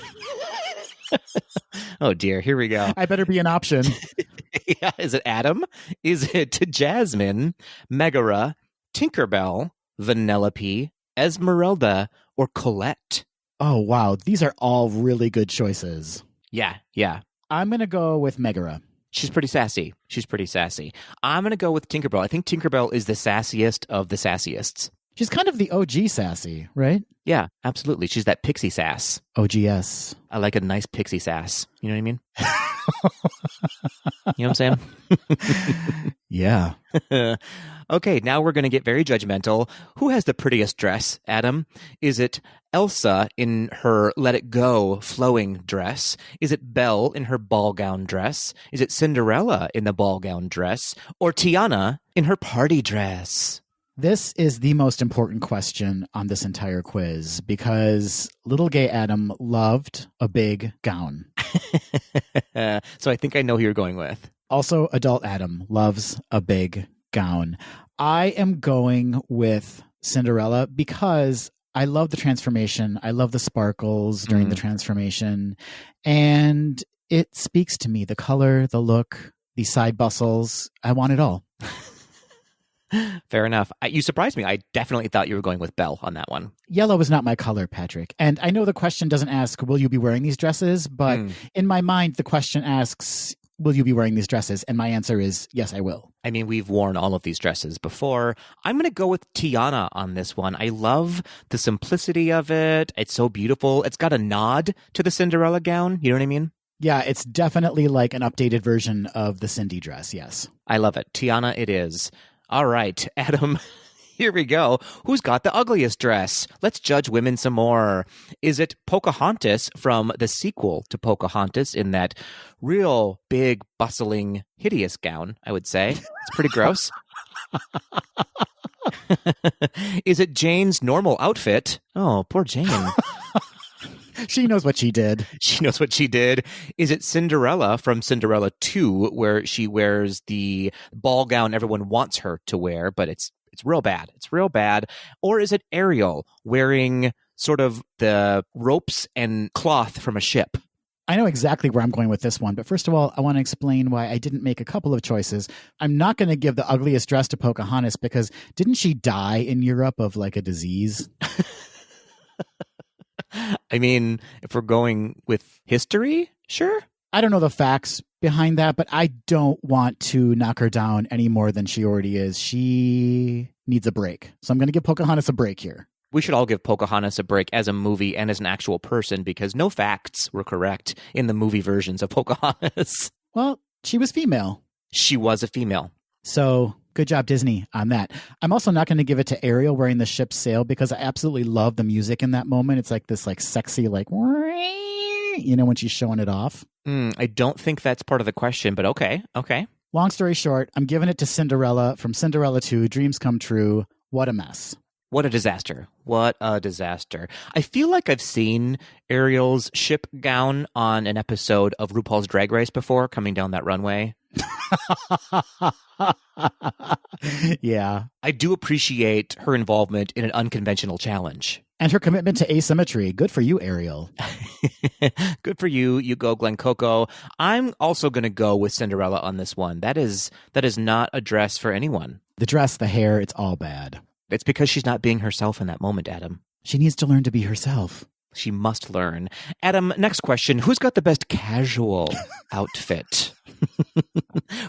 Oh dear, here we go. I better be an option. Yeah, is it Adam? Is it Jasmine, Megara, Tinkerbell, Vanellope, Esmeralda, or Colette? Oh, wow. These are all really good choices. Yeah. I'm going to go with Megara. She's pretty sassy. I'm going to go with Tinkerbell. I think Tinkerbell is the sassiest of the sassiest. She's kind of the OG sassy, right? Yeah, absolutely. She's that pixie sass. OGS. I like a nice pixie sass. You know what I mean? You know what I'm saying? Yeah. Okay, now we're going to get very judgmental. Who has the prettiest dress, Adam? Is it Elsa in her Let It Go flowing dress? Is it Belle in her ball gown dress? Is it Cinderella in the ball gown dress? Or Tiana in her party dress? This is the most important question on this entire quiz because little gay Adam loved a big gown. So I think I know who you're going with. Also, adult Adam loves a big gown. I am going with Cinderella because I love the transformation. I love the sparkles during the transformation. And it speaks to me. The color, the look, the side bustles. I want it all. Fair enough. You surprised me. I definitely thought you were going with Belle on that one. Yellow is not my color, Patrick. And I know the question doesn't ask, will you be wearing these dresses? But in my mind, the question asks, will you be wearing these dresses? And my answer is, yes, I will. I mean, we've worn all of these dresses before. I'm going to go with Tiana on this one. I love the simplicity of it. It's so beautiful. It's got a nod to the Cinderella gown. You know what I mean? Yeah, it's definitely like an updated version of the Cindy dress. Yes. I love it. Tiana it is. All right, Adam, here we go. Who's got the ugliest dress? Let's judge women some more. Is it Pocahontas from the sequel to Pocahontas in that real big, bustling, hideous gown, I would say? It's pretty gross. Is it Jane's normal outfit? Oh, poor Jane. She knows what she did. Is it Cinderella from Cinderella 2, where she wears the ball gown everyone wants her to wear, but it's real bad. Or is it Ariel wearing sort of the ropes and cloth from a ship? I know exactly where I'm going with this one, but first of all, I want to explain why I didn't make a couple of choices. I'm not going to give the ugliest dress to Pocahontas because didn't she die in Europe of like a disease? I mean, if we're going with history, sure. I don't know the facts behind that, but I don't want to knock her down any more than she already is. She needs a break. So I'm going to give Pocahontas a break here. We should all give Pocahontas a break as a movie and as an actual person because no facts were correct in the movie versions of Pocahontas. Well, she was female. She was a female. So good job, Disney, on that. I'm also not going to give it to Ariel wearing the ship's sail because I absolutely love the music in that moment. It's like this like sexy, like, you know, when she's showing it off. I don't think that's part of the question, but okay. Long story short, I'm giving it to Cinderella from Cinderella 2, Dreams Come True. What a mess. What a disaster. What a disaster. I feel like I've seen Ariel's ship gown on an episode of RuPaul's Drag Race before, coming down that runway. Yeah. I do appreciate her involvement in an unconventional challenge. And her commitment to asymmetry. Good for you, Ariel. Good for you. You go, Glen Coco. I'm also going to go with Cinderella on this one. That is not a dress for anyone. The dress, the hair, it's all bad. It's because she's not being herself in that moment, Adam. She needs to learn to be herself. She must learn. Adam, next question. Who's got the best casual outfit?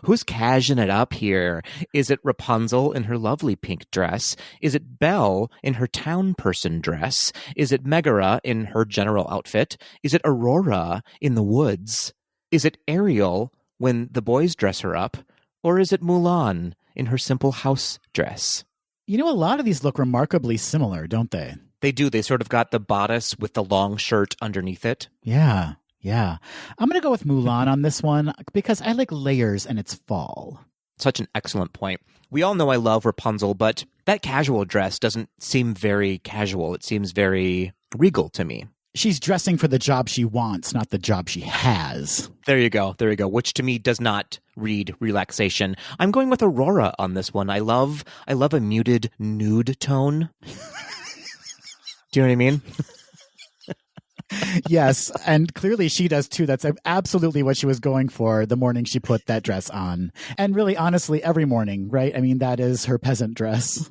Who's casuing it up here? Is it Rapunzel in her lovely pink dress? Is it Belle in her town person dress? Is it Megara in her general outfit? Is it Aurora in the woods? Is it Ariel when the boys dress her up? Or is it Mulan in her simple house dress? You know, a lot of these look remarkably similar, don't they? They do. They sort of got the bodice with the long shirt underneath it. Yeah. I'm going to go with Mulan on this one because I like layers and it's fall. Such an excellent point. We all know I love Rapunzel, but that casual dress doesn't seem very casual. It seems very regal to me. She's dressing for the job she wants, not the job she has. There you go. Which to me does not read relaxation. I'm going with Aurora on this one. I love a muted nude tone. Do you know what I mean? Yes, and clearly she does too. That's absolutely what she was going for the morning she put that dress on. And really, honestly, every morning, right? I mean, that is her peasant dress.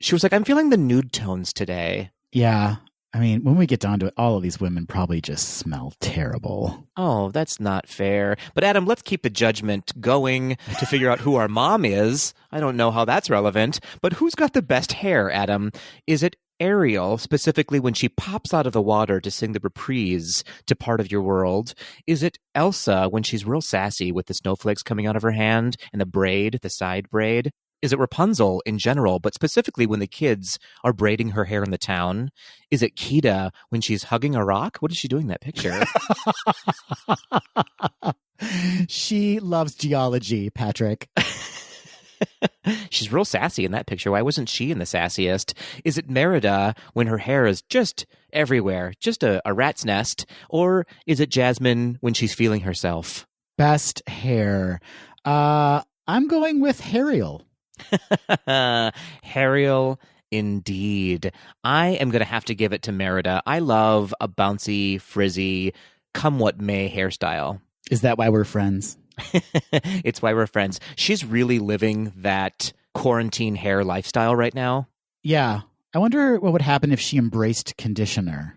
She was like, I'm feeling the nude tones today. Yeah. I mean, when we get down to it, all of these women probably just smell terrible. Oh, that's not fair. But Adam, let's keep the judgment going to figure out who our mom is. I don't know how that's relevant, but who's got the best hair, Adam? Is it Ariel, specifically when she pops out of the water to sing the reprise to Part of Your World? Is it Elsa when she's real sassy with the snowflakes coming out of her hand and the side braid? Is it Rapunzel in general, but specifically when the kids are braiding her hair in the town? Is it Kida when she's hugging a rock? What is she doing in that picture? She loves geology, Patrick. She's real sassy in that picture. Why wasn't she in the sassiest? Is it Merida when her hair is just everywhere, just a rat's nest? Or is it Jasmine when she's feeling herself? Best hair. I'm going with Ariel. Ariel, indeed. I am going to have to give it to Merida. I love a bouncy, frizzy, come what may hairstyle. Is that why we're friends? It's why we're friends. She's really living that quarantine hair lifestyle right now. Yeah. I wonder what would happen if she embraced conditioner.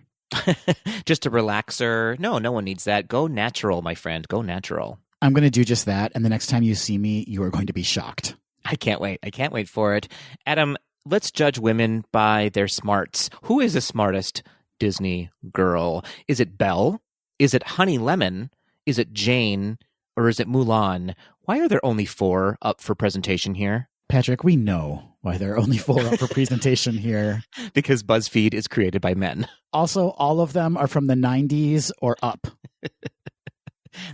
Just a relaxer. No one needs that. Go natural, my friend. Go natural. I'm going to do just that. And the next time you see me, you are going to be shocked. I can't wait. I can't wait for it. Adam, let's judge women by their smarts. Who is the smartest Disney girl? Is it Belle? Is it Honey Lemon? Is it Jane? Or is it Mulan? Why are there only 4 up for presentation here? Patrick, we know why there are only 4 up for presentation here. Because BuzzFeed is created by men. Also, all of them are from the 90s or up.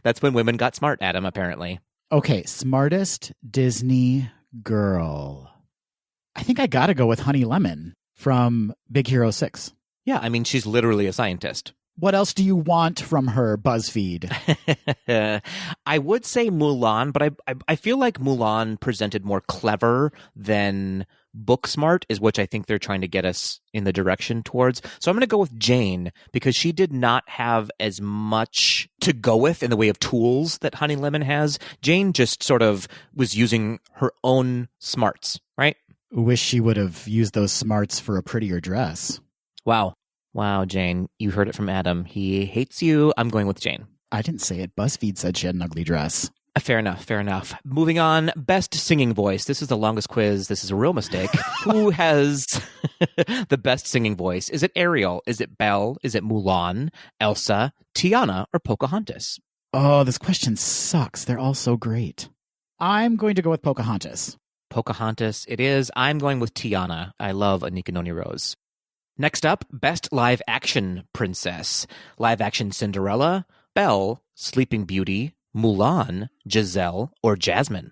That's when women got smart, Adam, apparently. Okay, smartest Disney girl. I think I got to go with Honey Lemon from Big Hero 6. Yeah, I mean, she's literally a scientist. What else do you want from her, BuzzFeed? I would say Mulan, but I feel like Mulan presented more clever than book smart, is which I think they're trying to get us in the direction towards. So I'm going to go with Jane because she did not have as much to go with in the way of tools that Honey Lemon has. Jane just sort of was using her own smarts, right? Wish she would have used those smarts for a prettier dress. Wow, Jane, you heard it from Adam. He hates you. I'm going with Jane. I didn't say it. BuzzFeed said she had an ugly dress. Fair enough. Moving on, best singing voice. This is the longest quiz. This is a real mistake. Who has the best singing voice? Is it Ariel? Is it Belle? Is it Mulan, Elsa, Tiana, or Pocahontas? Oh, this question sucks. They're all so great. I'm going to go with Pocahontas. Pocahontas it is. I'm going with Tiana. I love Anika Noni Rose. Next up, best live action princess. Live action Cinderella, Belle, Sleeping Beauty, Mulan, Giselle, or Jasmine?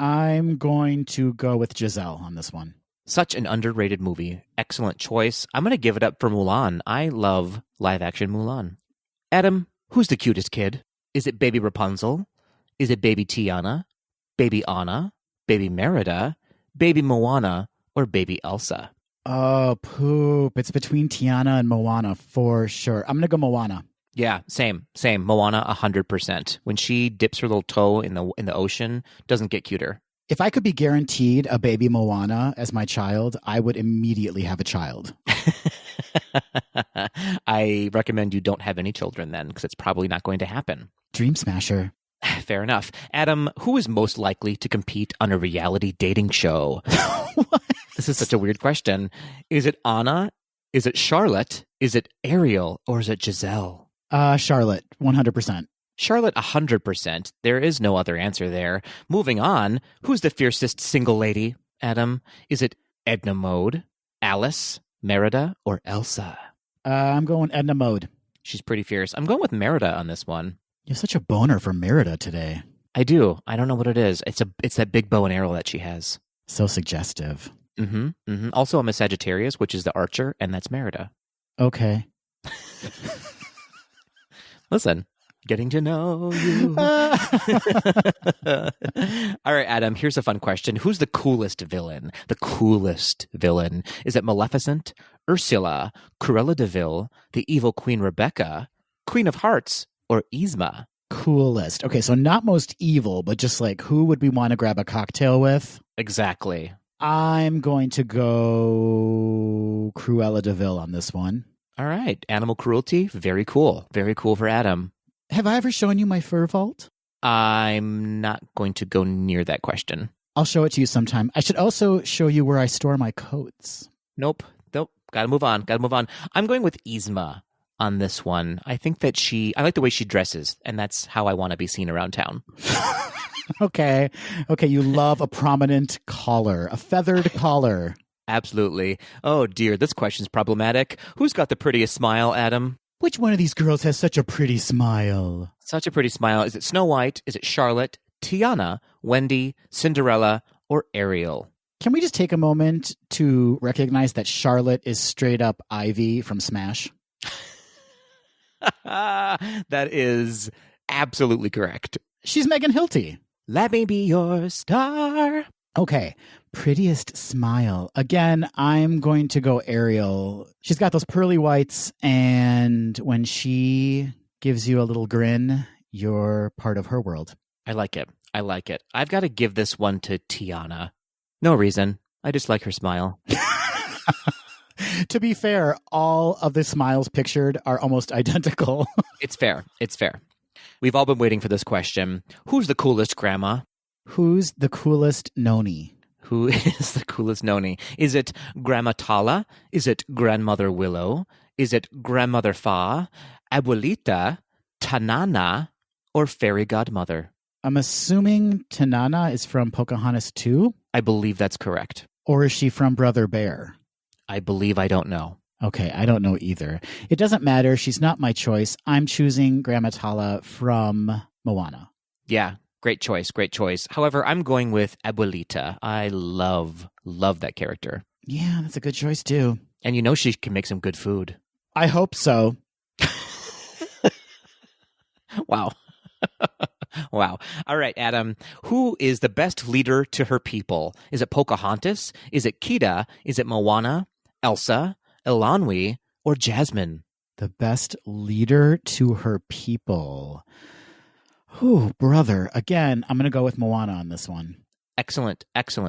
I'm going to go with Giselle on this one. Such an underrated movie. Excellent choice. I'm going to give it up for Mulan. I love live action Mulan. Adam, who's the cutest kid? Is it baby Rapunzel? Is it baby Tiana? Baby Anna? Baby Merida? Baby Moana? Or baby Elsa? Oh, poop. It's between Tiana and Moana for sure. I'm going to go Moana. Yeah, same. Moana, 100%. When she dips her little toe in the ocean, doesn't get cuter. If I could be guaranteed a baby Moana as my child, I would immediately have a child. I recommend you don't have any children then, because it's probably not going to happen. Dream smasher. Fair enough. Adam, who is most likely to compete on a reality dating show? What? This is such a weird question. Is it Anna? Is it Charlotte? Is it Ariel? Or is it Giselle? Charlotte, 100%. Charlotte, 100%. There is no other answer there. Moving on, who's the fiercest single lady, Adam? Is it Edna Mode, Alice, Merida, or Elsa? I'm going Edna Mode. She's pretty fierce. I'm going with Merida on this one. You have such a boner for Merida today. I do. I don't know what it is. It's that big bow and arrow that she has. So suggestive. Also, I'm a Sagittarius, which is the archer, and that's Merida. Okay. Listen, getting to know you. All right, Adam, here's a fun question. Who's the coolest villain? The coolest villain. Is it Maleficent, Ursula, Cruella de Vil, the evil Queen Rebecca, Queen of Hearts, or Yzma? Coolest. Okay, so not most evil, but just like who would we want to grab a cocktail with? Exactly. I'm going to go Cruella de Vil on this one. All right. Animal cruelty. Very cool. Very cool for Adam. Have I ever shown you my fur vault? I'm not going to go near that question. I'll show it to you sometime. I should also show you where I store my coats. Nope. Gotta move on. I'm going with Yzma on this one. I think that I like the way she dresses, and that's how I want to be seen around town. Okay, you love a prominent collar, a feathered collar. Absolutely. Oh, dear, this question's problematic. Who's got the prettiest smile, Adam? Which one of these girls has such a pretty smile? Such a pretty smile. Is it Snow White? Is it Charlotte, Tiana, Wendy, Cinderella, or Ariel? Can we just take a moment to recognize that Charlotte is straight up Ivy from Smash? That is absolutely correct. She's Megan Hilty. Let me be your star. Okay, prettiest smile. Again, I'm going to go Ariel. She's got those pearly whites, and when she gives you a little grin, you're part of her world. I like it. I've got to give this one to Tiana. No reason. I just like her smile. To be fair, all of the smiles pictured are almost identical. It's fair. We've all been waiting for this question. Who's the coolest grandma? Who's the coolest noni? Who is the coolest noni? Is it Grandma Tala? Is it Grandmother Willow? Is it Grandmother Fa? Abuelita? Tanana? Or Fairy Godmother? I'm assuming Tanana is from Pocahontas 2? I believe that's correct. Or is she from Brother Bear? I believe I don't know. Okay, I don't know either. It doesn't matter. She's not my choice. I'm choosing Grandma Tala from Moana. Yeah, great choice. However, I'm going with Abuelita. I love that character. Yeah, that's a good choice too. And you know she can make some good food. I hope so. Wow. Wow. All right, Adam. Who is the best leader to her people? Is it Pocahontas? Is it Kida? Is it Moana? Elsa? Elanwi? Or Jasmine? The best leader to her people. Oh, brother. Again, I'm going to go with Moana on this one. Excellent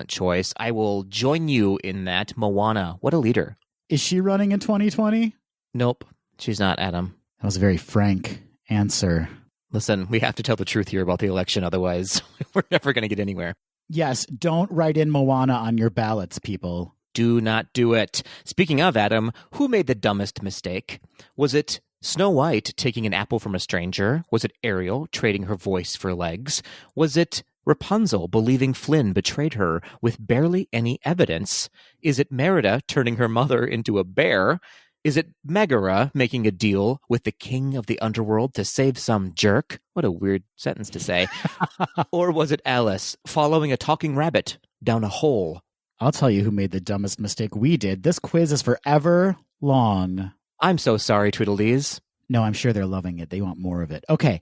choice. I will join you in that. Moana. What a leader. Is she running in 2020? Nope, she's not, Adam. That was a very frank answer. Listen, we have to tell the truth here about the election, otherwise we're never going to get anywhere. Yes, don't write in Moana on your ballots, people. Do not do it. Speaking of, Adam, who made the dumbest mistake? Was it Snow White taking an apple from a stranger? Was it Ariel trading her voice for legs? Was it Rapunzel believing Flynn betrayed her with barely any evidence? Is it Merida turning her mother into a bear? Is it Megara making a deal with the king of the underworld to save some jerk? What a weird sentence to say. Or was it Alice following a talking rabbit down a hole I'll tell you who made the dumbest mistake we did. This quiz is forever long. I'm so sorry, Tweedledees. No, I'm sure they're loving it. They want more of it. Okay,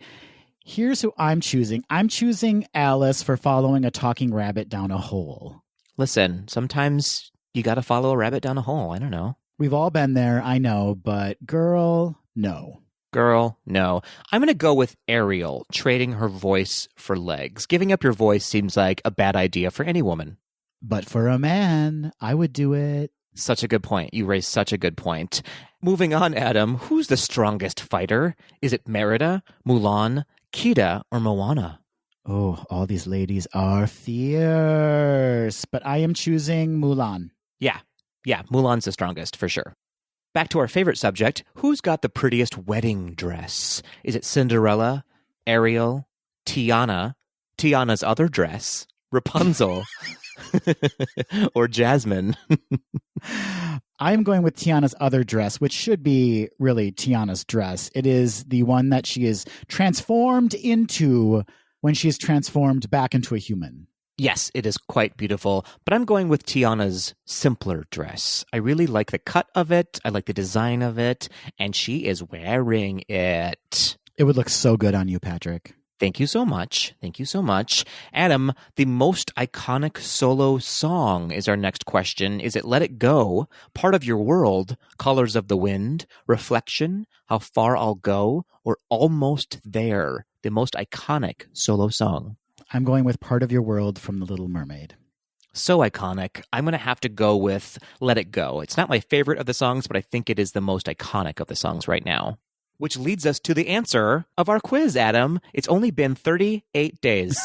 here's who I'm choosing. I'm choosing Alice for following a talking rabbit down a hole. Listen, sometimes you got to follow a rabbit down a hole. I don't know. We've all been there, I know, but girl, no. Girl, no. I'm going to go with Ariel, trading her voice for legs. Giving up your voice seems like a bad idea for any woman. But for a man, I would do it. Such a good point. You raised such a good point. Moving on, Adam, who's the strongest fighter? Is it Merida, Mulan, Kida, or Moana? Oh, all these ladies are fierce, but I am choosing Mulan. Yeah, Mulan's the strongest, for sure. Back to our favorite subject, who's got the prettiest wedding dress? Is it Cinderella, Ariel, Tiana, Tiana's other dress, Rapunzel, or Jasmine? I'm going with Tiana's other dress, which should be really Tiana's dress. It is the one that she is transformed into when she is transformed back into a human. Yes, it is quite beautiful, but I'm going with Tiana's simpler dress. I really like the cut of it, I like the design of it, and she is wearing it. It would look so good on you, Patrick. Thank you so much. Thank you so much. Adam, the most iconic solo song is our next question. Is it Let It Go, Part of Your World, Colors of the Wind, Reflection, How Far I'll Go, or Almost There, the most iconic solo song? I'm going with Part of Your World from The Little Mermaid. So iconic. I'm going to have to go with Let It Go. It's not my favorite of the songs, but I think it is the most iconic of the songs right now. Which leads us to the answer of our quiz, Adam. It's only been 38 days.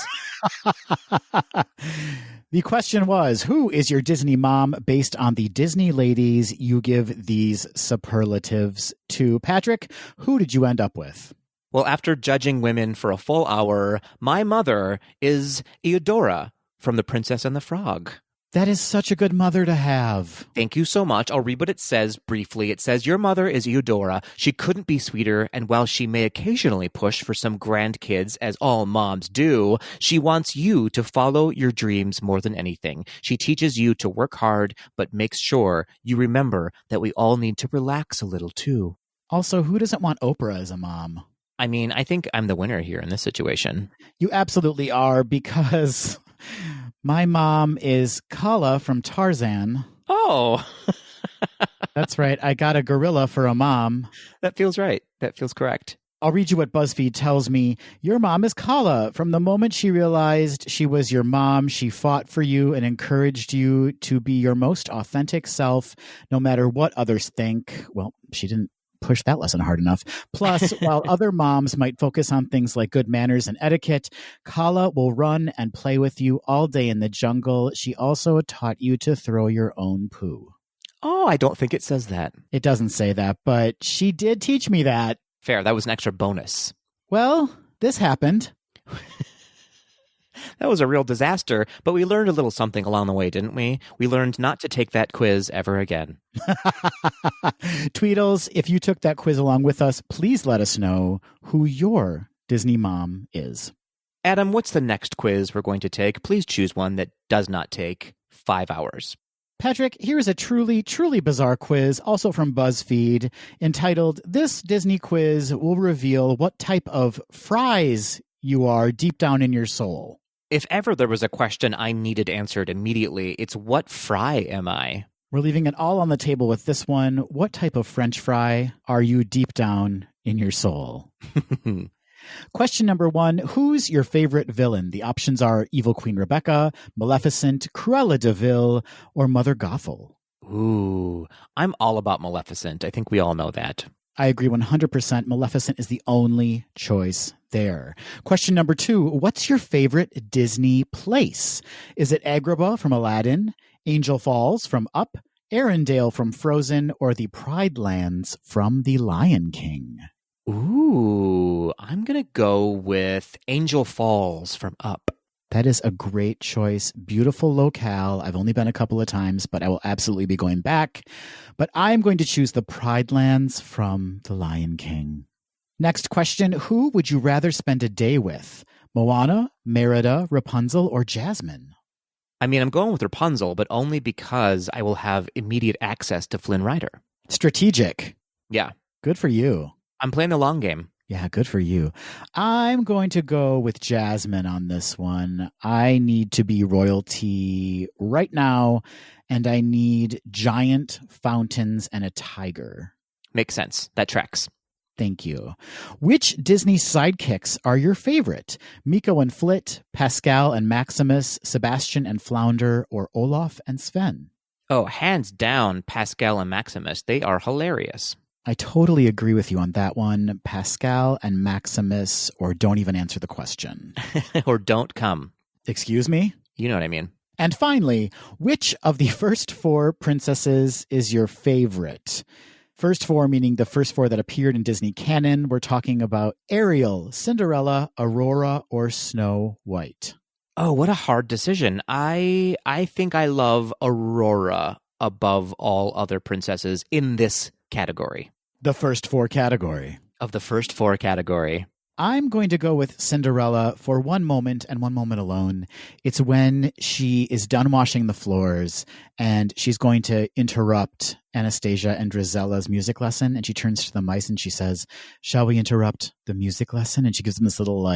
The question was, who is your Disney mom based on the Disney ladies you give these superlatives to? Patrick, who did you end up with? Well, after judging women for a full hour, my mother is Eudora from The Princess and the Frog. That is such a good mother to have. Thank you so much. I'll read what it says briefly. It says, your mother is Eudora. She couldn't be sweeter, and while she may occasionally push for some grandkids, as all moms do, she wants you to follow your dreams more than anything. She teaches you to work hard, but makes sure you remember that we all need to relax a little, too. Also, who doesn't want Oprah as a mom? I mean, I think I'm the winner here in this situation. You absolutely are, because my mom is Kala from Tarzan. Oh, That's right. I got a gorilla for a mom. that feels right. That feels correct. I'll read you what BuzzFeed tells me. Your mom is Kala. From the moment she realized she was your mom, she fought for you and encouraged you to be your most authentic self, no matter what others think. Well, she didn't push that lesson hard enough. Plus, while other moms might focus on things like good manners and etiquette, Kala will run and play with you all day in the jungle. She also taught you to throw your own poo. Oh, I don't think it says that. It doesn't say that, but she did teach me that. Fair. That was an extra bonus. Well, this happened. That was a real disaster, but we learned a little something along the way, didn't we? We learned not to take that quiz ever again. Tweedles, if you took that quiz along with us, please let us know who your Disney mom is. Adam, what's the next quiz we're going to take? Please choose one that does not take 5 hours. Patrick, here is a truly, truly bizarre quiz, also from BuzzFeed, entitled, This Disney Quiz Will Reveal What Type of Fries You Are Deep Down in Your Soul. If ever there was a question I needed answered immediately, it's what fry am I? We're leaving it all on the table with this one. What type of French fry are you deep down in your soul? Question number 1, who's your favorite villain? The options are Evil Queen Rebecca, Maleficent, Cruella de Vil, or Mother Gothel. Ooh, I'm all about Maleficent. I think we all know that. I agree 100%. Maleficent is the only choice there. Question number 2, what's your favorite Disney place? Is it Agrabah from Aladdin, Angel Falls from Up, Arendelle from Frozen, or the Pride Lands from The Lion King? Ooh, I'm going to go with Angel Falls from Up. That is a great choice. Beautiful locale. I've only been a couple of times, but I will absolutely be going back. But I'm going to choose the Pride Lands from The Lion King. Next question. Who would you rather spend a day with? Moana, Merida, Rapunzel, or Jasmine? I mean, I'm going with Rapunzel, but only because I will have immediate access to Flynn Rider. Strategic. Yeah. Good for you. I'm playing the long game. Yeah, good for you. I'm going to go with Jasmine on this one. I need to be royalty right now, and I need giant fountains and a tiger. Makes sense. That tracks. Thank you. Which Disney sidekicks are your favorite? Miko and Flit, Pascal and Maximus, Sebastian and Flounder, or Olaf and Sven? Oh, hands down, Pascal and Maximus. They are hilarious. I totally agree with you on that one. Pascal and Maximus, or don't even answer the question. Or don't come. Excuse me? You know what I mean. And finally, which of the first four princesses is your favorite? First four meaning the first four that appeared in Disney canon. We're talking about Ariel, Cinderella, Aurora, or Snow White. Oh, what a hard decision. I think I love Aurora above all other princesses in this category. The first four category. Of the first four category. I'm going to go with Cinderella for one moment and one moment alone. It's when she is done washing the floors and she's going to interrupt Anastasia and Drizella's music lesson. And she turns to the mice and she says, "Shall we interrupt the music lesson?" And she gives them this little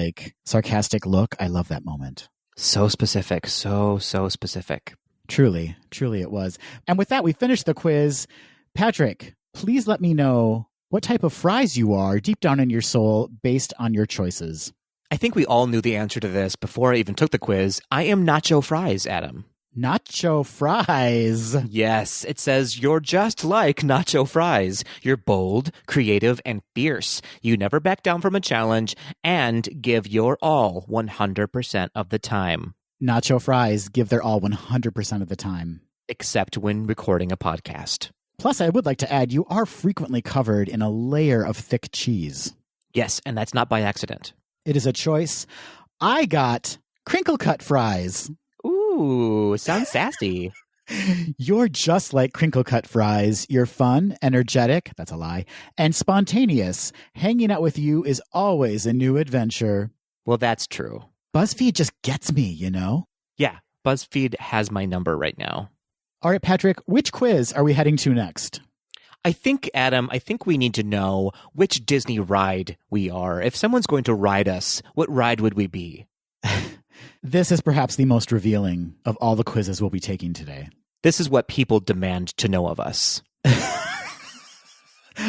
sarcastic look. I love that moment. So specific. So specific. Truly it was. And with that, we finished the quiz. Patrick, please let me know what type of fries you are deep down in your soul based on your choices. I think we all knew the answer to this before I even took the quiz. I am nacho fries, Adam. Nacho fries. Yes, it says you're just like nacho fries. You're bold, creative, and fierce. You never back down from a challenge and give your all 100% of the time. Nacho fries give their all 100% of the time. Except when recording a podcast. Plus, I would like to add, you are frequently covered in a layer of thick cheese. Yes, and that's not by accident. It is a choice. I got crinkle cut fries. Ooh, sounds sassy. You're just like crinkle cut fries. You're fun, energetic, that's a lie, and spontaneous. Hanging out with you is always a new adventure. Well, that's true. BuzzFeed just gets me, you know? Yeah, BuzzFeed has my number right now. All right, Patrick, which quiz are we heading to next? I think, Adam, we need to know which Disney ride we are. If someone's going to ride us, what ride would we be? This is perhaps the most revealing of all the quizzes we'll be taking today. This is what people demand to know of us.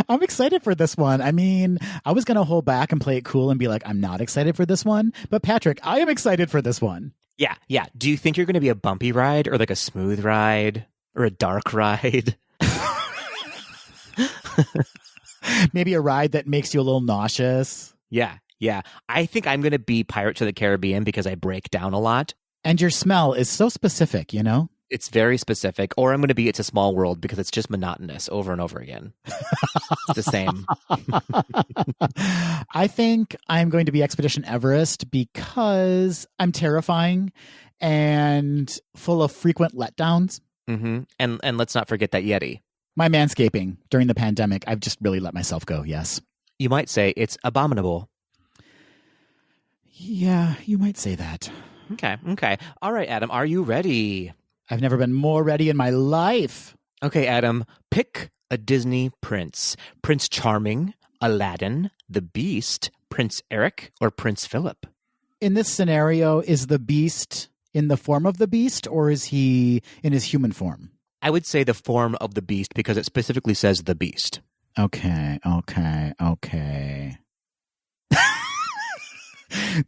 I'm excited for this one. I mean, I was going to hold back and play it cool and be like, I'm not excited for this one. But Patrick, I am excited for this one. Yeah. Do you think you're going to be a bumpy ride or like a smooth ride or a dark ride? Maybe a ride that makes you a little nauseous. Yeah. I think I'm going to be Pirates of the Caribbean because I break down a lot. And your smell is so specific, you know? It's very specific. Or I'm going to be It's a Small World because it's just monotonous over and over again. It's the same. I think I'm going to be Expedition Everest because I'm terrifying and full of frequent letdowns. Mm-hmm. And let's not forget that Yeti. My manscaping during the pandemic, I've just really let myself go, yes. You might say it's abominable. Yeah, you might say that. Okay. All right, Adam, are you ready? I've never been more ready in my life. Okay, Adam, pick a Disney prince. Prince Charming, Aladdin, the Beast, Prince Eric, or Prince Philip? In this scenario, is the Beast in the form of the Beast, or is he in his human form? I would say the form of the Beast because it specifically says the Beast. Okay.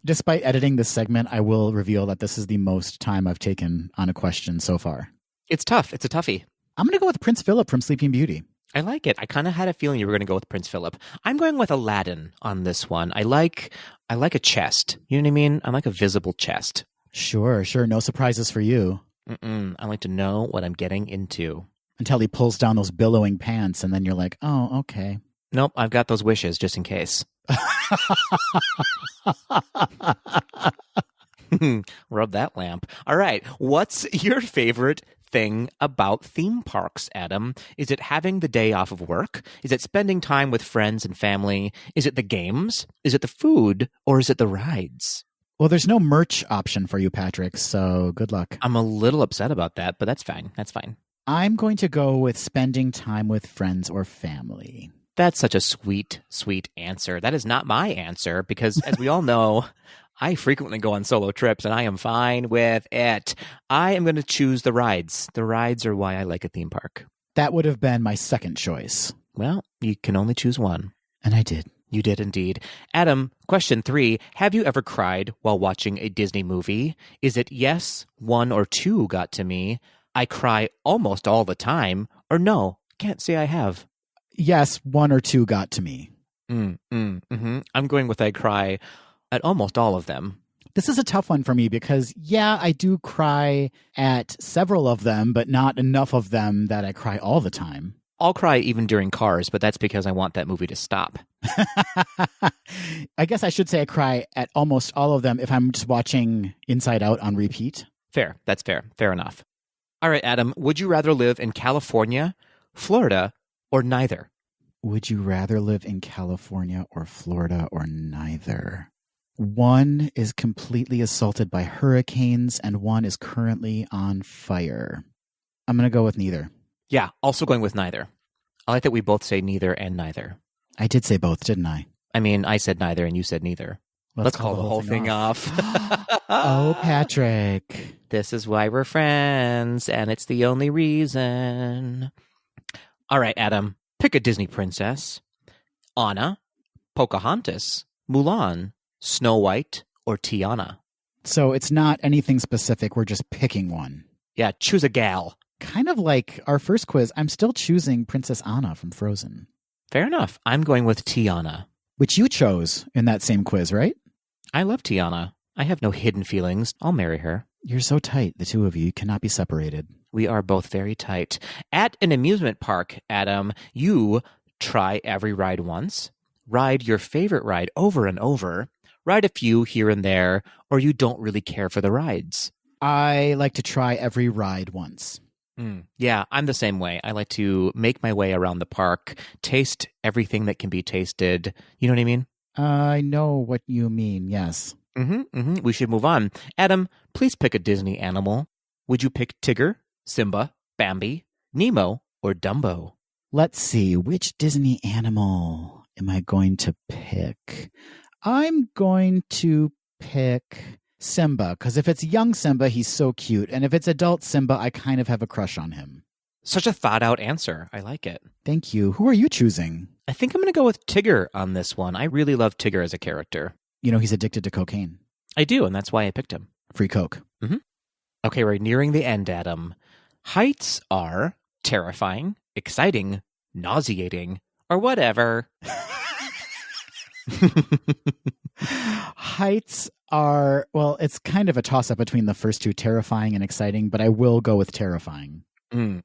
Despite editing this segment, I will reveal that this is the most time I've taken on a question so far. It's tough. It's a toughie. I'm going to go with Prince Philip from Sleeping Beauty. I like it. I kind of had a feeling you were going to go with Prince Philip. I'm going with Aladdin on this one. I like a chest. You know what I mean? I like a visible chest. Sure. No surprises for you. I like to know what I'm getting into. Until he pulls down those billowing pants, and then you're like, oh, okay. Nope, I've got those wishes just in case. Rub that lamp. All right. What's your favorite thing about theme parks, Adam? Is it having the day off of work? Is it spending time with friends and family? Is it the games? Is it the food? Or is it the rides? Well, there's no merch option for you, Patrick, so good luck. I'm a little upset about that, but that's fine. That's fine. I'm going to go with spending time with friends or family. That's such a sweet, sweet answer. That is not my answer because, as we all know, I frequently go on solo trips and I am fine with it. I am going to choose the rides. The rides are why I like a theme park. That would have been my second choice. Well, you can only choose one. And I did. You did indeed. Adam, question 3. Have you ever cried while watching a Disney movie? Is it yes, 1 or 2 got to me? I cry almost all the time. Or no, can't say I have. Yes, 1 or 2 got to me. I'm going with I cry at almost all of them. This is a tough one for me because, yeah, I do cry at several of them, but not enough of them that I cry all the time. I'll cry even during Cars, but that's because I want that movie to stop. I guess I should say I cry at almost all of them if I'm just watching Inside Out on repeat. Fair. That's fair. Fair enough. All right, Adam, would you rather live in California, Florida, or neither? Would you rather live in California or Florida or neither? One is completely assaulted by hurricanes and one is currently on fire. I'm going to go with neither. Yeah, also going with neither. I like that we both say neither and neither. I did say both, didn't I? I mean, I said neither and you said neither. Let's call the whole thing off. Oh, Patrick. This is why we're friends, and it's the only reason. All right, Adam, pick a Disney princess. Anna, Pocahontas, Mulan, Snow White, or Tiana. So it's not anything specific. We're just picking one. Yeah, choose a gal. Kind of like our first quiz, I'm still choosing Princess Anna from Frozen. Fair enough. I'm going with Tiana. Which you chose in that same quiz, right? I love Tiana. I have no hidden feelings. I'll marry her. You're so tight, the two of you. You cannot be separated. We are both very tight. At an amusement park, Adam, you try every ride once, ride your favorite ride over and over, ride a few here and there, or you don't really care for the rides. I like to try every ride once. Yeah, I'm the same way. I like to make my way around the park, taste everything that can be tasted. You know what I mean? I know what you mean, yes. We should move on. Adam, please pick a Disney animal. Would you pick Tigger, Simba, Bambi, Nemo, or Dumbo? Let's see, which Disney animal am I going to pick? I'm going to pick Simba, because if it's young Simba, he's so cute. And if it's adult Simba, I kind of have a crush on him. Such a thought-out answer. I like it. Thank you. Who are you choosing? I think I'm going to go with Tigger on this one. I really love Tigger as a character. You know, he's addicted to cocaine. I do, and that's why I picked him. Free Coke. Okay, we're nearing the end, Adam. Heights are terrifying, exciting, nauseating, or whatever. Heights are, well, it's kind of a toss-up between the first two, terrifying and exciting, but I will go with terrifying. I'm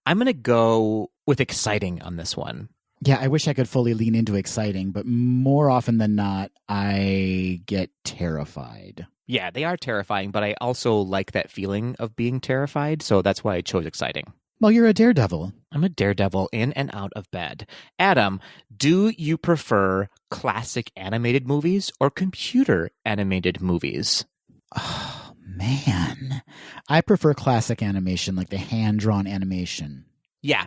going to go with exciting on this one. Yeah, I wish I could fully lean into exciting, but more often than not, I get terrified. Yeah, they are terrifying, but I also like that feeling of being terrified, so that's why I chose exciting. Well, you're a daredevil. I'm a daredevil in and out of bed. Adam, do you prefer classic animated movies or computer animated movies? Oh, man. I prefer classic animation, like the hand-drawn animation. Yeah,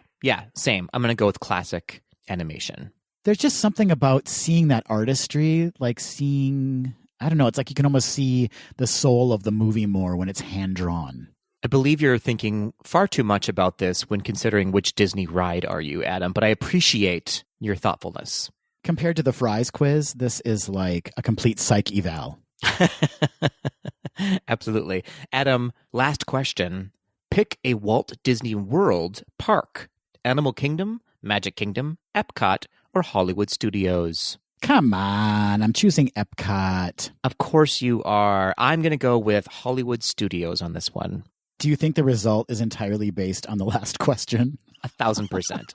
same. I'm going to go with classic animation. There's just something about seeing that artistry, like seeing, I don't know, it's like you can almost see the soul of the movie more when it's hand-drawn. I believe you're thinking far too much about this when considering which Disney ride are you, Adam, but I appreciate your thoughtfulness. Compared to the Fries quiz, this is like a complete psych eval. Absolutely. Adam, last question. Pick a Walt Disney World park. Animal Kingdom, Magic Kingdom, Epcot, or Hollywood Studios. Come on, I'm choosing Epcot. Of course you are. I'm going to go with Hollywood Studios on this one. Do you think the result is entirely based on the last question? 1,000%.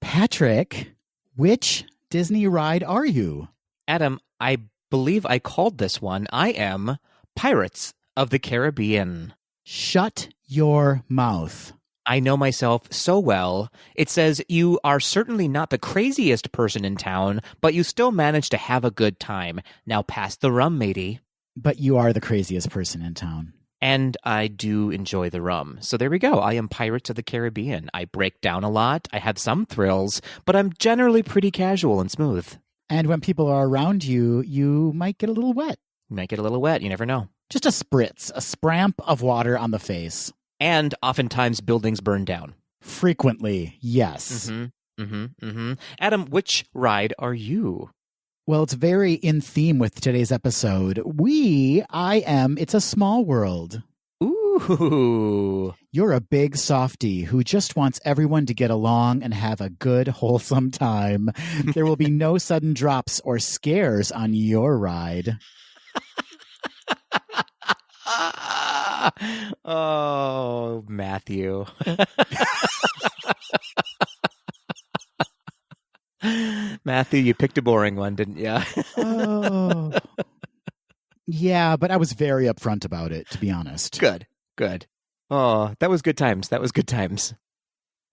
Patrick, which Disney ride are you? Adam, I believe I called this one. I am Pirates of the Caribbean. Shut your mouth. I know myself so well. It says, you are certainly not the craziest person in town, but you still manage to have a good time. Now pass the rum, matey. But you are the craziest person in town. And I do enjoy the rum. So there we go. I am Pirates of the Caribbean. I break down a lot. I have some thrills, but I'm generally pretty casual and smooth. And when people are around you, you might get a little wet. You might get a little wet. You never know. Just a spritz, a spramp of water on the face. And oftentimes buildings burn down. Frequently, yes. Adam, which ride are you? Well, it's very in theme with today's episode. It's a small world. Ooh. You're a big softy who just wants everyone to get along and have a good, wholesome time. There will be no sudden drops or scares on your ride. Oh, Matthew. Matthew, you picked a boring one, didn't you? Oh. Yeah, but I was very upfront about it, to be honest. Good. Oh, that was good times.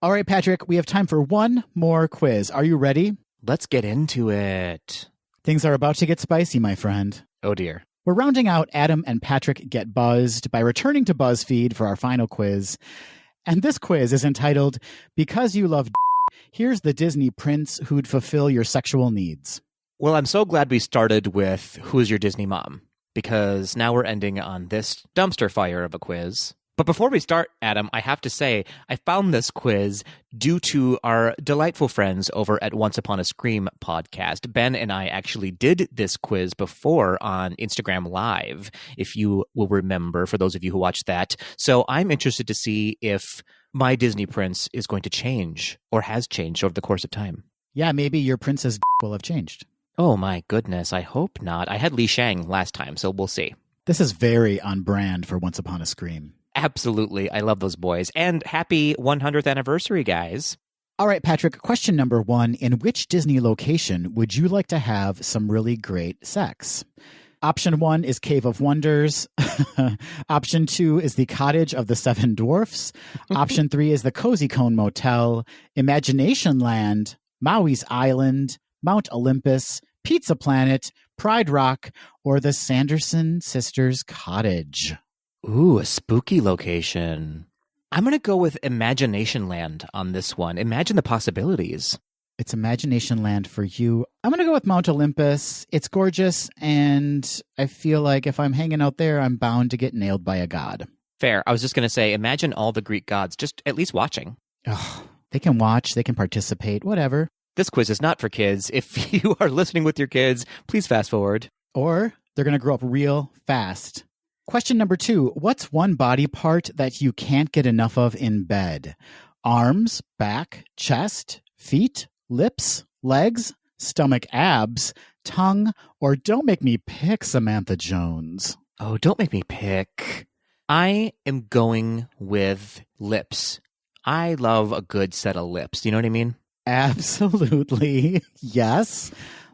All right, Patrick, we have time for one more quiz. Are you ready? Let's get into it. Things are about to get spicy, my friend. Oh, dear. We're rounding out Adam and Patrick Get Buzzed by returning to BuzzFeed for our final quiz. And this quiz is entitled, Because You Love Here's the Disney Prince Who'd Fulfill Your Sexual Needs. Well, I'm so glad we started with Who's Your Disney Mom? Because now we're ending on this dumpster fire of a quiz. But before we start, Adam, I have to say, I found this quiz due to our delightful friends over at Once Upon a Scream podcast. Ben and I actually did this quiz before on Instagram Live, if you will remember, for those of you who watched that. So I'm interested to see if my Disney prince is going to change or has changed over the course of time. Yeah, maybe your princess will have changed. Oh my goodness, I hope not. I had Li Shang last time, so we'll see. This is very on brand for Once Upon a Scream. Absolutely. I love those boys. And happy 100th anniversary, guys. All right, Patrick, question number 1. In which Disney location would you like to have some really great sex? Option 1 is Cave of Wonders. Option 2 is the Cottage of the Seven Dwarfs. Option 3 is the Cozy Cone Motel, Imagination Land, Maui's Island, Mount Olympus, Pizza Planet, Pride Rock, or the Sanderson Sisters Cottage. Ooh, a spooky location. I'm going to go with Imagination Land on this one. Imagine the possibilities. It's Imagination Land for you. I'm going to go with Mount Olympus. It's gorgeous, and I feel like if I'm hanging out there, I'm bound to get nailed by a god. Fair. I was just going to say, imagine all the Greek gods just at least watching. Oh, they can watch, they can participate, whatever. This quiz is not for kids. If you are listening with your kids, please fast forward. Or they're going to grow up real fast. Question number 2. What's one body part that you can't get enough of in bed? Arms, back, chest, feet, lips, legs, stomach, abs, tongue, or don't make me pick Samantha Jones. Oh, don't make me pick. I am going with lips. I love a good set of lips. Do you know what I mean? Absolutely. Yes.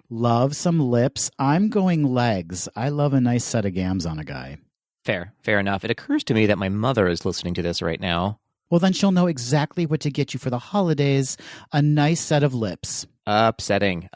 Love some lips. I'm going legs. I love a nice set of gams on a guy. Fair enough. It occurs to me that my mother is listening to this right now. Well, then she'll know exactly what to get you for the holidays. A nice set of lips. Upsetting.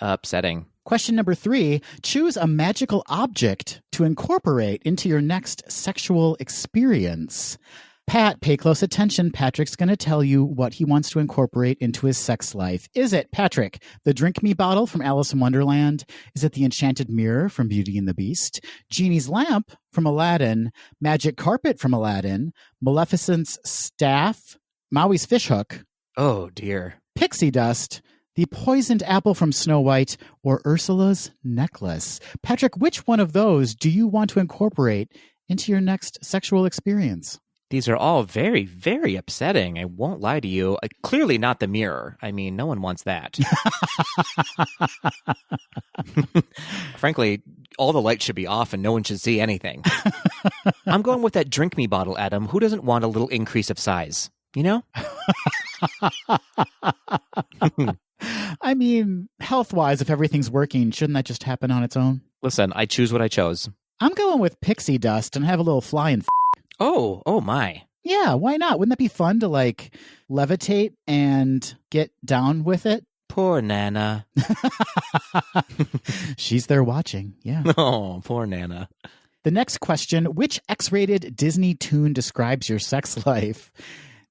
Question number 3. Choose a magical object to incorporate into your next sexual experience. Pat, pay close attention. Patrick's going to tell you what he wants to incorporate into his sex life. Is it, Patrick, the Drink Me bottle from Alice in Wonderland? Is it the enchanted mirror from Beauty and the Beast? Genie's lamp from Aladdin? Magic carpet from Aladdin? Maleficent's staff? Maui's fishhook? Oh, dear. Pixie dust? The poisoned apple from Snow White? Or Ursula's necklace? Patrick, which one of those do you want to incorporate into your next sexual experience? These are all very, very upsetting. I won't lie to you. Clearly not the mirror. I mean, no one wants that. Frankly, all the lights should be off and no one should see anything. I'm going with that Drink Me bottle, Adam. Who doesn't want a little increase of size? You know? I mean, health-wise, if everything's working, shouldn't that just happen on its own? Listen, I choose what I chose. I'm going with pixie dust and have a little flying. Oh my. Yeah, why not? Wouldn't that be fun to like levitate and get down with it? Poor Nana. She's there watching. Yeah. Oh, poor Nana. The next question, which X-rated Disney tune describes your sex life?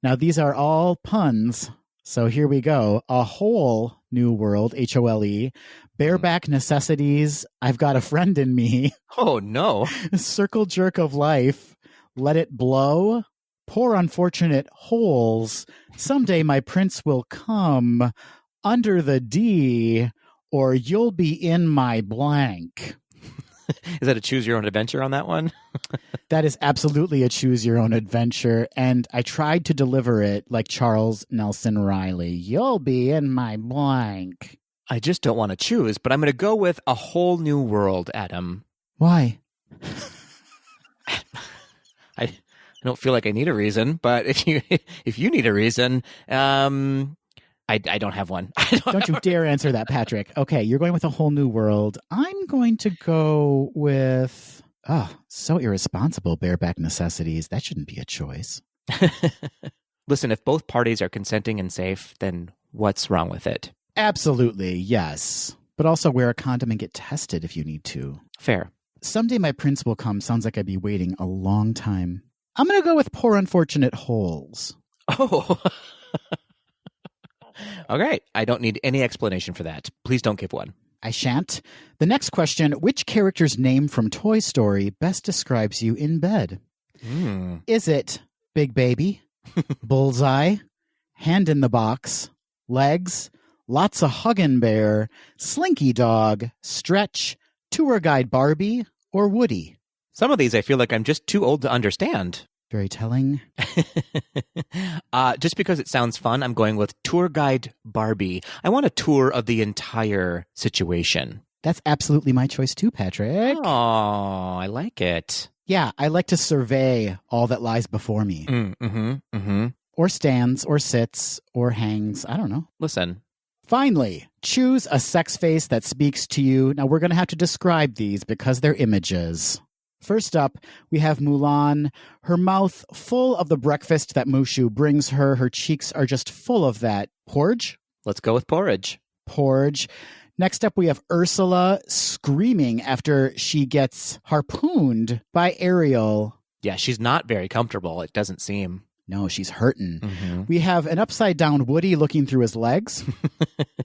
Now, these are all puns. So here we go. A Whole New World, HOLE, Bareback Necessities, I've Got a Friend in Me, Oh, no. Circle Jerk of Life, Let It Blow, Poor Unfortunate Holes, Someday My Prince Will Come, Under the D, or You'll Be in My Blank. Is that a choose your own adventure on that one? That is absolutely a choose your own adventure. And I tried to deliver it like Charles Nelson Riley. You'll be in my blank. I just don't want to choose, but I'm going to go with A Whole New World, Adam. Why? I don't feel like I need a reason, but if you need a reason, I don't have one. Don't you dare answer that, Patrick. Okay, you're going with A Whole New World. I'm going to go with, so irresponsible, Bareback Necessities. That shouldn't be a choice. Listen, if both parties are consenting and safe, then what's wrong with it? Absolutely, yes. But also wear a condom and get tested if you need to. Fair. Someday My Prince Will Come sounds like I'd be waiting a long time. I'm going to go with Poor Unfortunate Holes. Oh. Okay. I don't need any explanation for that. Please don't give one. I shan't. The next question, which character's name from Toy Story best describes you in bed? Is it Big Baby, Bullseye, Hand in the Box, Legs, Lots of Huggin' Bear, Slinky Dog, Stretch, Tour Guide Barbie, or Woody? Some of these I feel like I'm just too old to understand. Very telling. Just because it sounds fun, I'm going with Tour Guide Barbie. I want a tour of the entire situation. That's absolutely my choice too, Patrick. Oh, I like it. Yeah, I like to survey all that lies before me. Or stands, or sits, or hangs. I don't know. Listen. Finally, choose a sex face that speaks to you. Now, we're going to have to describe these because they're images. First up, we have Mulan, her mouth full of the breakfast that Mushu brings her. Her cheeks are just full of that porridge. Let's go with porridge. Porridge. Next up, we have Ursula screaming after she gets harpooned by Ariel. Yeah, she's not very comfortable, it doesn't seem. No, she's hurting. We have an upside-down Woody looking through his legs.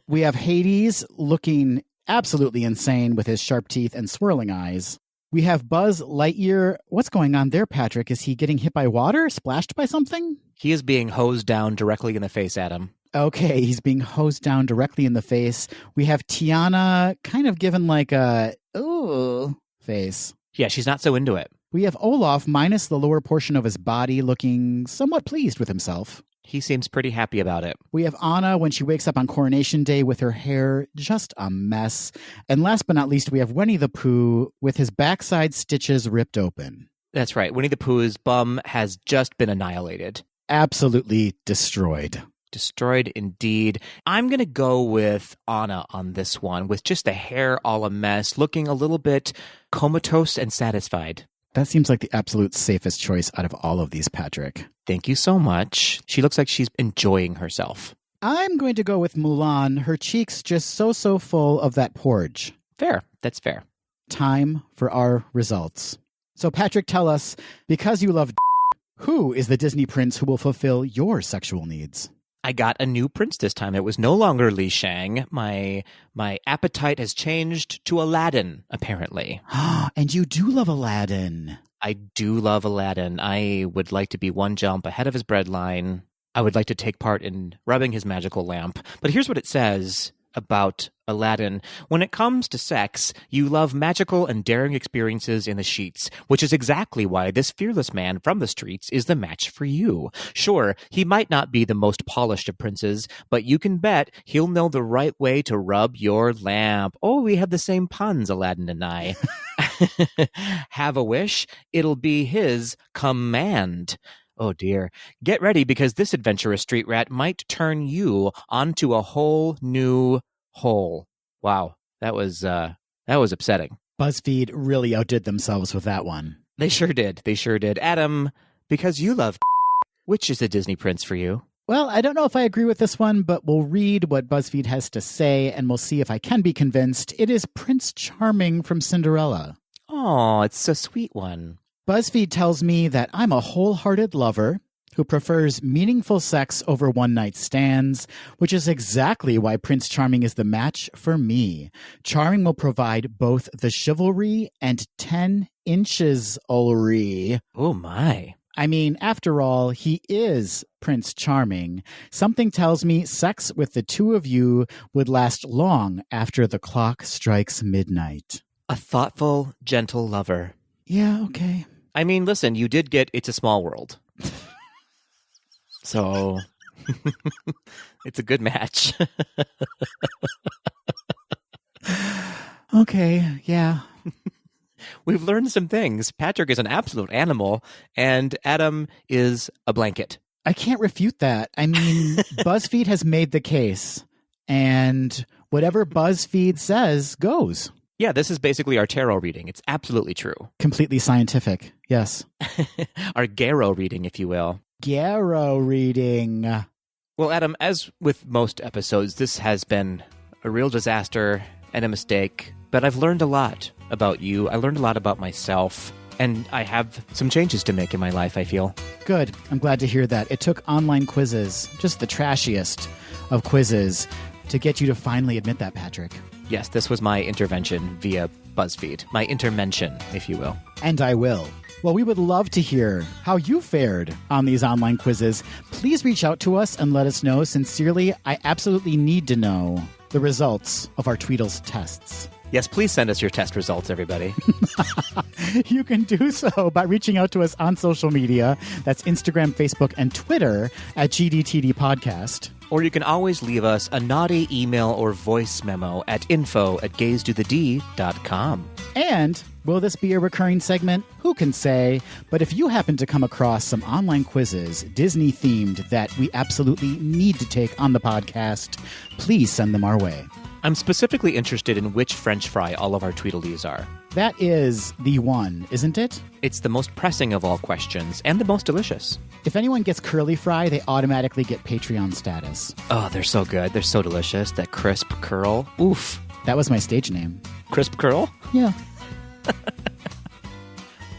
We have Hades looking absolutely insane with his sharp teeth and swirling eyes. We have Buzz Lightyear. What's going on there, Patrick? Is he getting hit by water? Splashed by something? He is being hosed down directly in the face, Adam. Okay, he's being hosed down directly in the face. We have Tiana kind of given like a, ooh, face. Yeah, she's not so into it. We have Olaf minus the lower portion of his body looking somewhat pleased with himself. He seems pretty happy about it. We have Anna when she wakes up on Coronation Day with her hair just a mess. And last but not least, we have Winnie the Pooh with his backside stitches ripped open. That's right. Winnie the Pooh's bum has just been annihilated. Absolutely destroyed. Destroyed indeed. I'm going to go with Anna on this one, with just the hair all a mess, looking a little bit comatose and satisfied. That seems like the absolute safest choice out of all of these, Patrick. Thank you so much. She looks like she's enjoying herself. I'm going to go with Mulan. Her cheeks just so full of that porridge. Fair. That's fair. Time for our results. So, Patrick, tell us, because you love who is the Disney prince who will fulfill your sexual needs? I got a new prince this time. It was no longer Li Shang. My appetite has changed to Aladdin, apparently. And you do love Aladdin. I do love Aladdin. I would like to be one jump ahead of his breadline. I would like to take part in rubbing his magical lamp. But here's what it says about Aladdin. When it comes to sex, you love magical and daring experiences in the sheets, which is exactly why this fearless man from the streets is the match for you. Sure, he might not be the most polished of princes, but you can bet he'll know the right way to rub your lamp. Oh, we have the same puns, Aladdin and I. Have a wish? It'll be his command. Oh dear. Get ready, because this adventurous street rat might turn you onto a whole new hole. Wow. That was upsetting. BuzzFeed really outdid themselves with that one. They sure did. They sure did. Adam, because you love Which is a Disney prince for you? Well, I don't know if I agree with this one, but we'll read what BuzzFeed has to say, and we'll see if I can be convinced. It is Prince Charming from Cinderella. Oh, it's a sweet one. BuzzFeed tells me that I'm a wholehearted lover who prefers meaningful sex over one-night stands, which is exactly why Prince Charming is the match for me. Charming will provide both the chivalry and 10 inches-olery. Oh, my. I mean, after all, he is Prince Charming. Something tells me sex with the two of you would last long after the clock strikes midnight. A thoughtful, gentle lover. Yeah, okay. I mean, listen, you did get It's a Small World. So, it's a good match. Okay, yeah. We've learned some things. Patrick is an absolute animal, and Adam is a blanket. I can't refute that. I mean, BuzzFeed has made the case, and whatever BuzzFeed says goes. Yeah, this is basically our tarot reading. It's absolutely true. Completely scientific, yes. Our Garo reading, if you will. Garo reading. Well, Adam, as with most episodes, this has been a real disaster and a mistake, but I've learned a lot about you. I learned a lot about myself, and I have some changes to make in my life, I feel. Good. I'm glad to hear that. It took online quizzes, just the trashiest of quizzes, to get you to finally admit that, Patrick. Yes, this was my intervention via BuzzFeed. My intermention, if you will. And I will. Well, we would love to hear how you fared on these online quizzes. Please reach out to us and let us know. Sincerely, I absolutely need to know the results of our Tweedles tests. Yes, please send us your test results, everybody. You can do so by reaching out to us on social media. That's Instagram, Facebook, and Twitter at GDTD Podcast. Or you can always leave us a naughty email or voice memo at info@gaysdothed.com. And will this be a recurring segment? Who can say? But if you happen to come across some online quizzes, Disney-themed, that we absolutely need to take on the podcast, please send them our way. I'm specifically interested in which French fry all of our Tweedledees are. That is the one, isn't it? It's the most pressing of all questions, and the most delicious. If anyone gets curly fry, they automatically get Patreon status. Oh, they're so good. They're so delicious. That crisp curl. Oof. That was my stage name. Crisp curl? Yeah.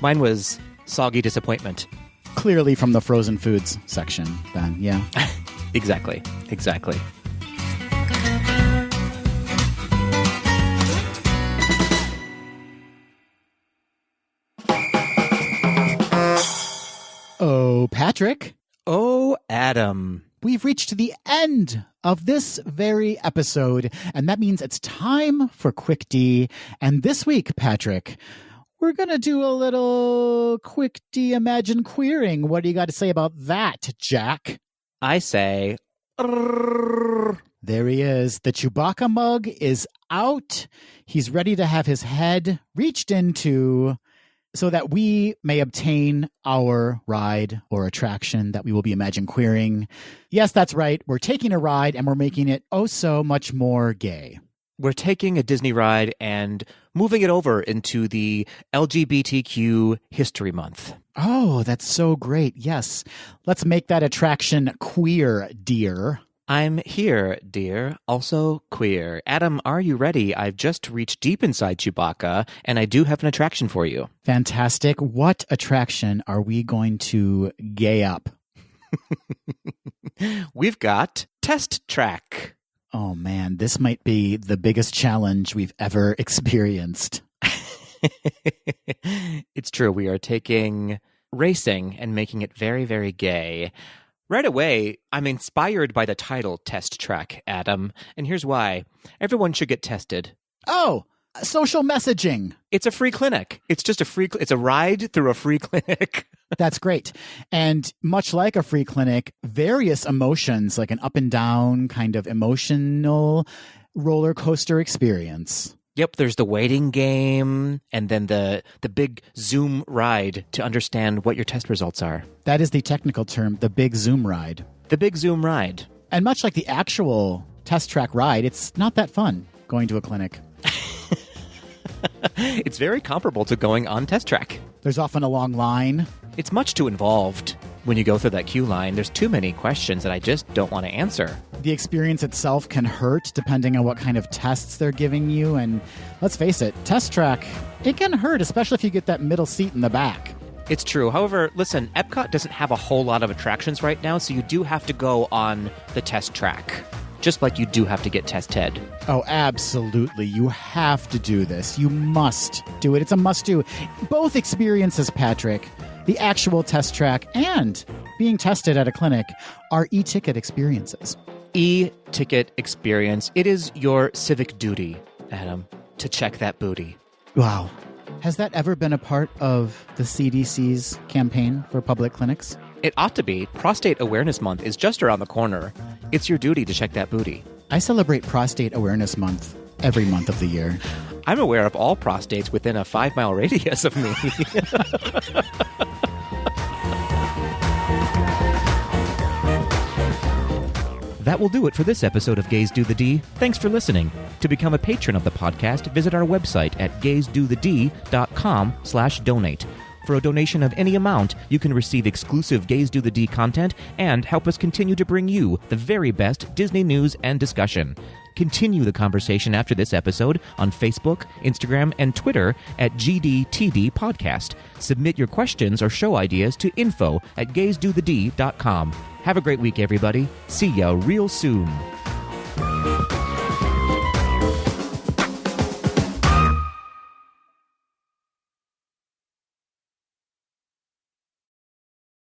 Mine was soggy disappointment. Clearly from the frozen foods section, then, yeah. Exactly. Oh, Patrick. Oh, Adam. We've reached the end of this very episode, and that means it's time for Quick D. And this week, Patrick, we're going to do a little Quick D Imagine Queering. What do you got to say about that, Jack? I say... There he is. The Chewbacca mug is out. He's ready to have his head reached into so that we may obtain our ride or attraction that we will be Imagine Queering. Yes, that's right. We're taking a ride and we're making it oh so much more gay. We're taking a Disney ride and moving it over into the LGBTQ History Month. Oh, that's so great. Yes. Let's make that attraction queer, dear. I'm here, dear, also queer. Adam, are you ready? I've just reached deep inside Chewbacca, and I do have an attraction for you. Fantastic. What attraction are we going to gay up? We've got Test Track. Oh, man, this might be the biggest challenge we've ever experienced. It's true. We are taking racing and making it very, very gay. Right away, I'm inspired by the title Test Track, Adam. And here's why. Everyone should get tested. Oh, social messaging. It's a free clinic. It's just it's a ride through a free clinic. That's great. And much like a free clinic, various emotions, like an up and down kind of emotional roller coaster experience. Yep, there's the waiting game and then the big Zoom ride to understand what your test results are. That is the technical term, the big Zoom ride. The big Zoom ride. And much like the actual Test Track ride, it's not that fun going to a clinic. It's very comparable to going on Test Track. There's often a long line. It's much too involved. when you go through that queue line, there's too many questions that I just don't want to answer. The experience itself can hurt depending on what kind of tests they're giving you. And let's face it, test track, it can hurt, especially if you get that middle seat in the back. It's true. However, listen, Epcot doesn't have a whole lot of attractions right now, so you do have to go on the test track, just like you do have to get tested. Oh, absolutely. You have to do this. You must do it. It's a must-do. Both experiences, Patrick, the actual test track and being tested at a clinic, are e-ticket experiences. E-ticket experience. It is your civic duty, Adam, to check that booty. Wow. Has that ever been a part of the CDC's campaign for public clinics? It ought to be. Prostate Awareness Month is just around the corner. It's your duty to check that booty. I celebrate Prostate Awareness Month every month of the year. I'm aware of all prostates within a 5-mile radius of me. That will do it for this episode of Gaze Do the D. Thanks for listening. To become a patron of the podcast, visit our website at gazedothed.com/donate. For a donation of any amount, you can receive exclusive Gaze Do the D content and help us continue to bring you the very best Disney news and discussion. Continue the conversation after this episode on Facebook, Instagram, and Twitter at GDTD Podcast. Submit your questions or show ideas to info@gazedothed.com. Have a great week, everybody. See ya real soon.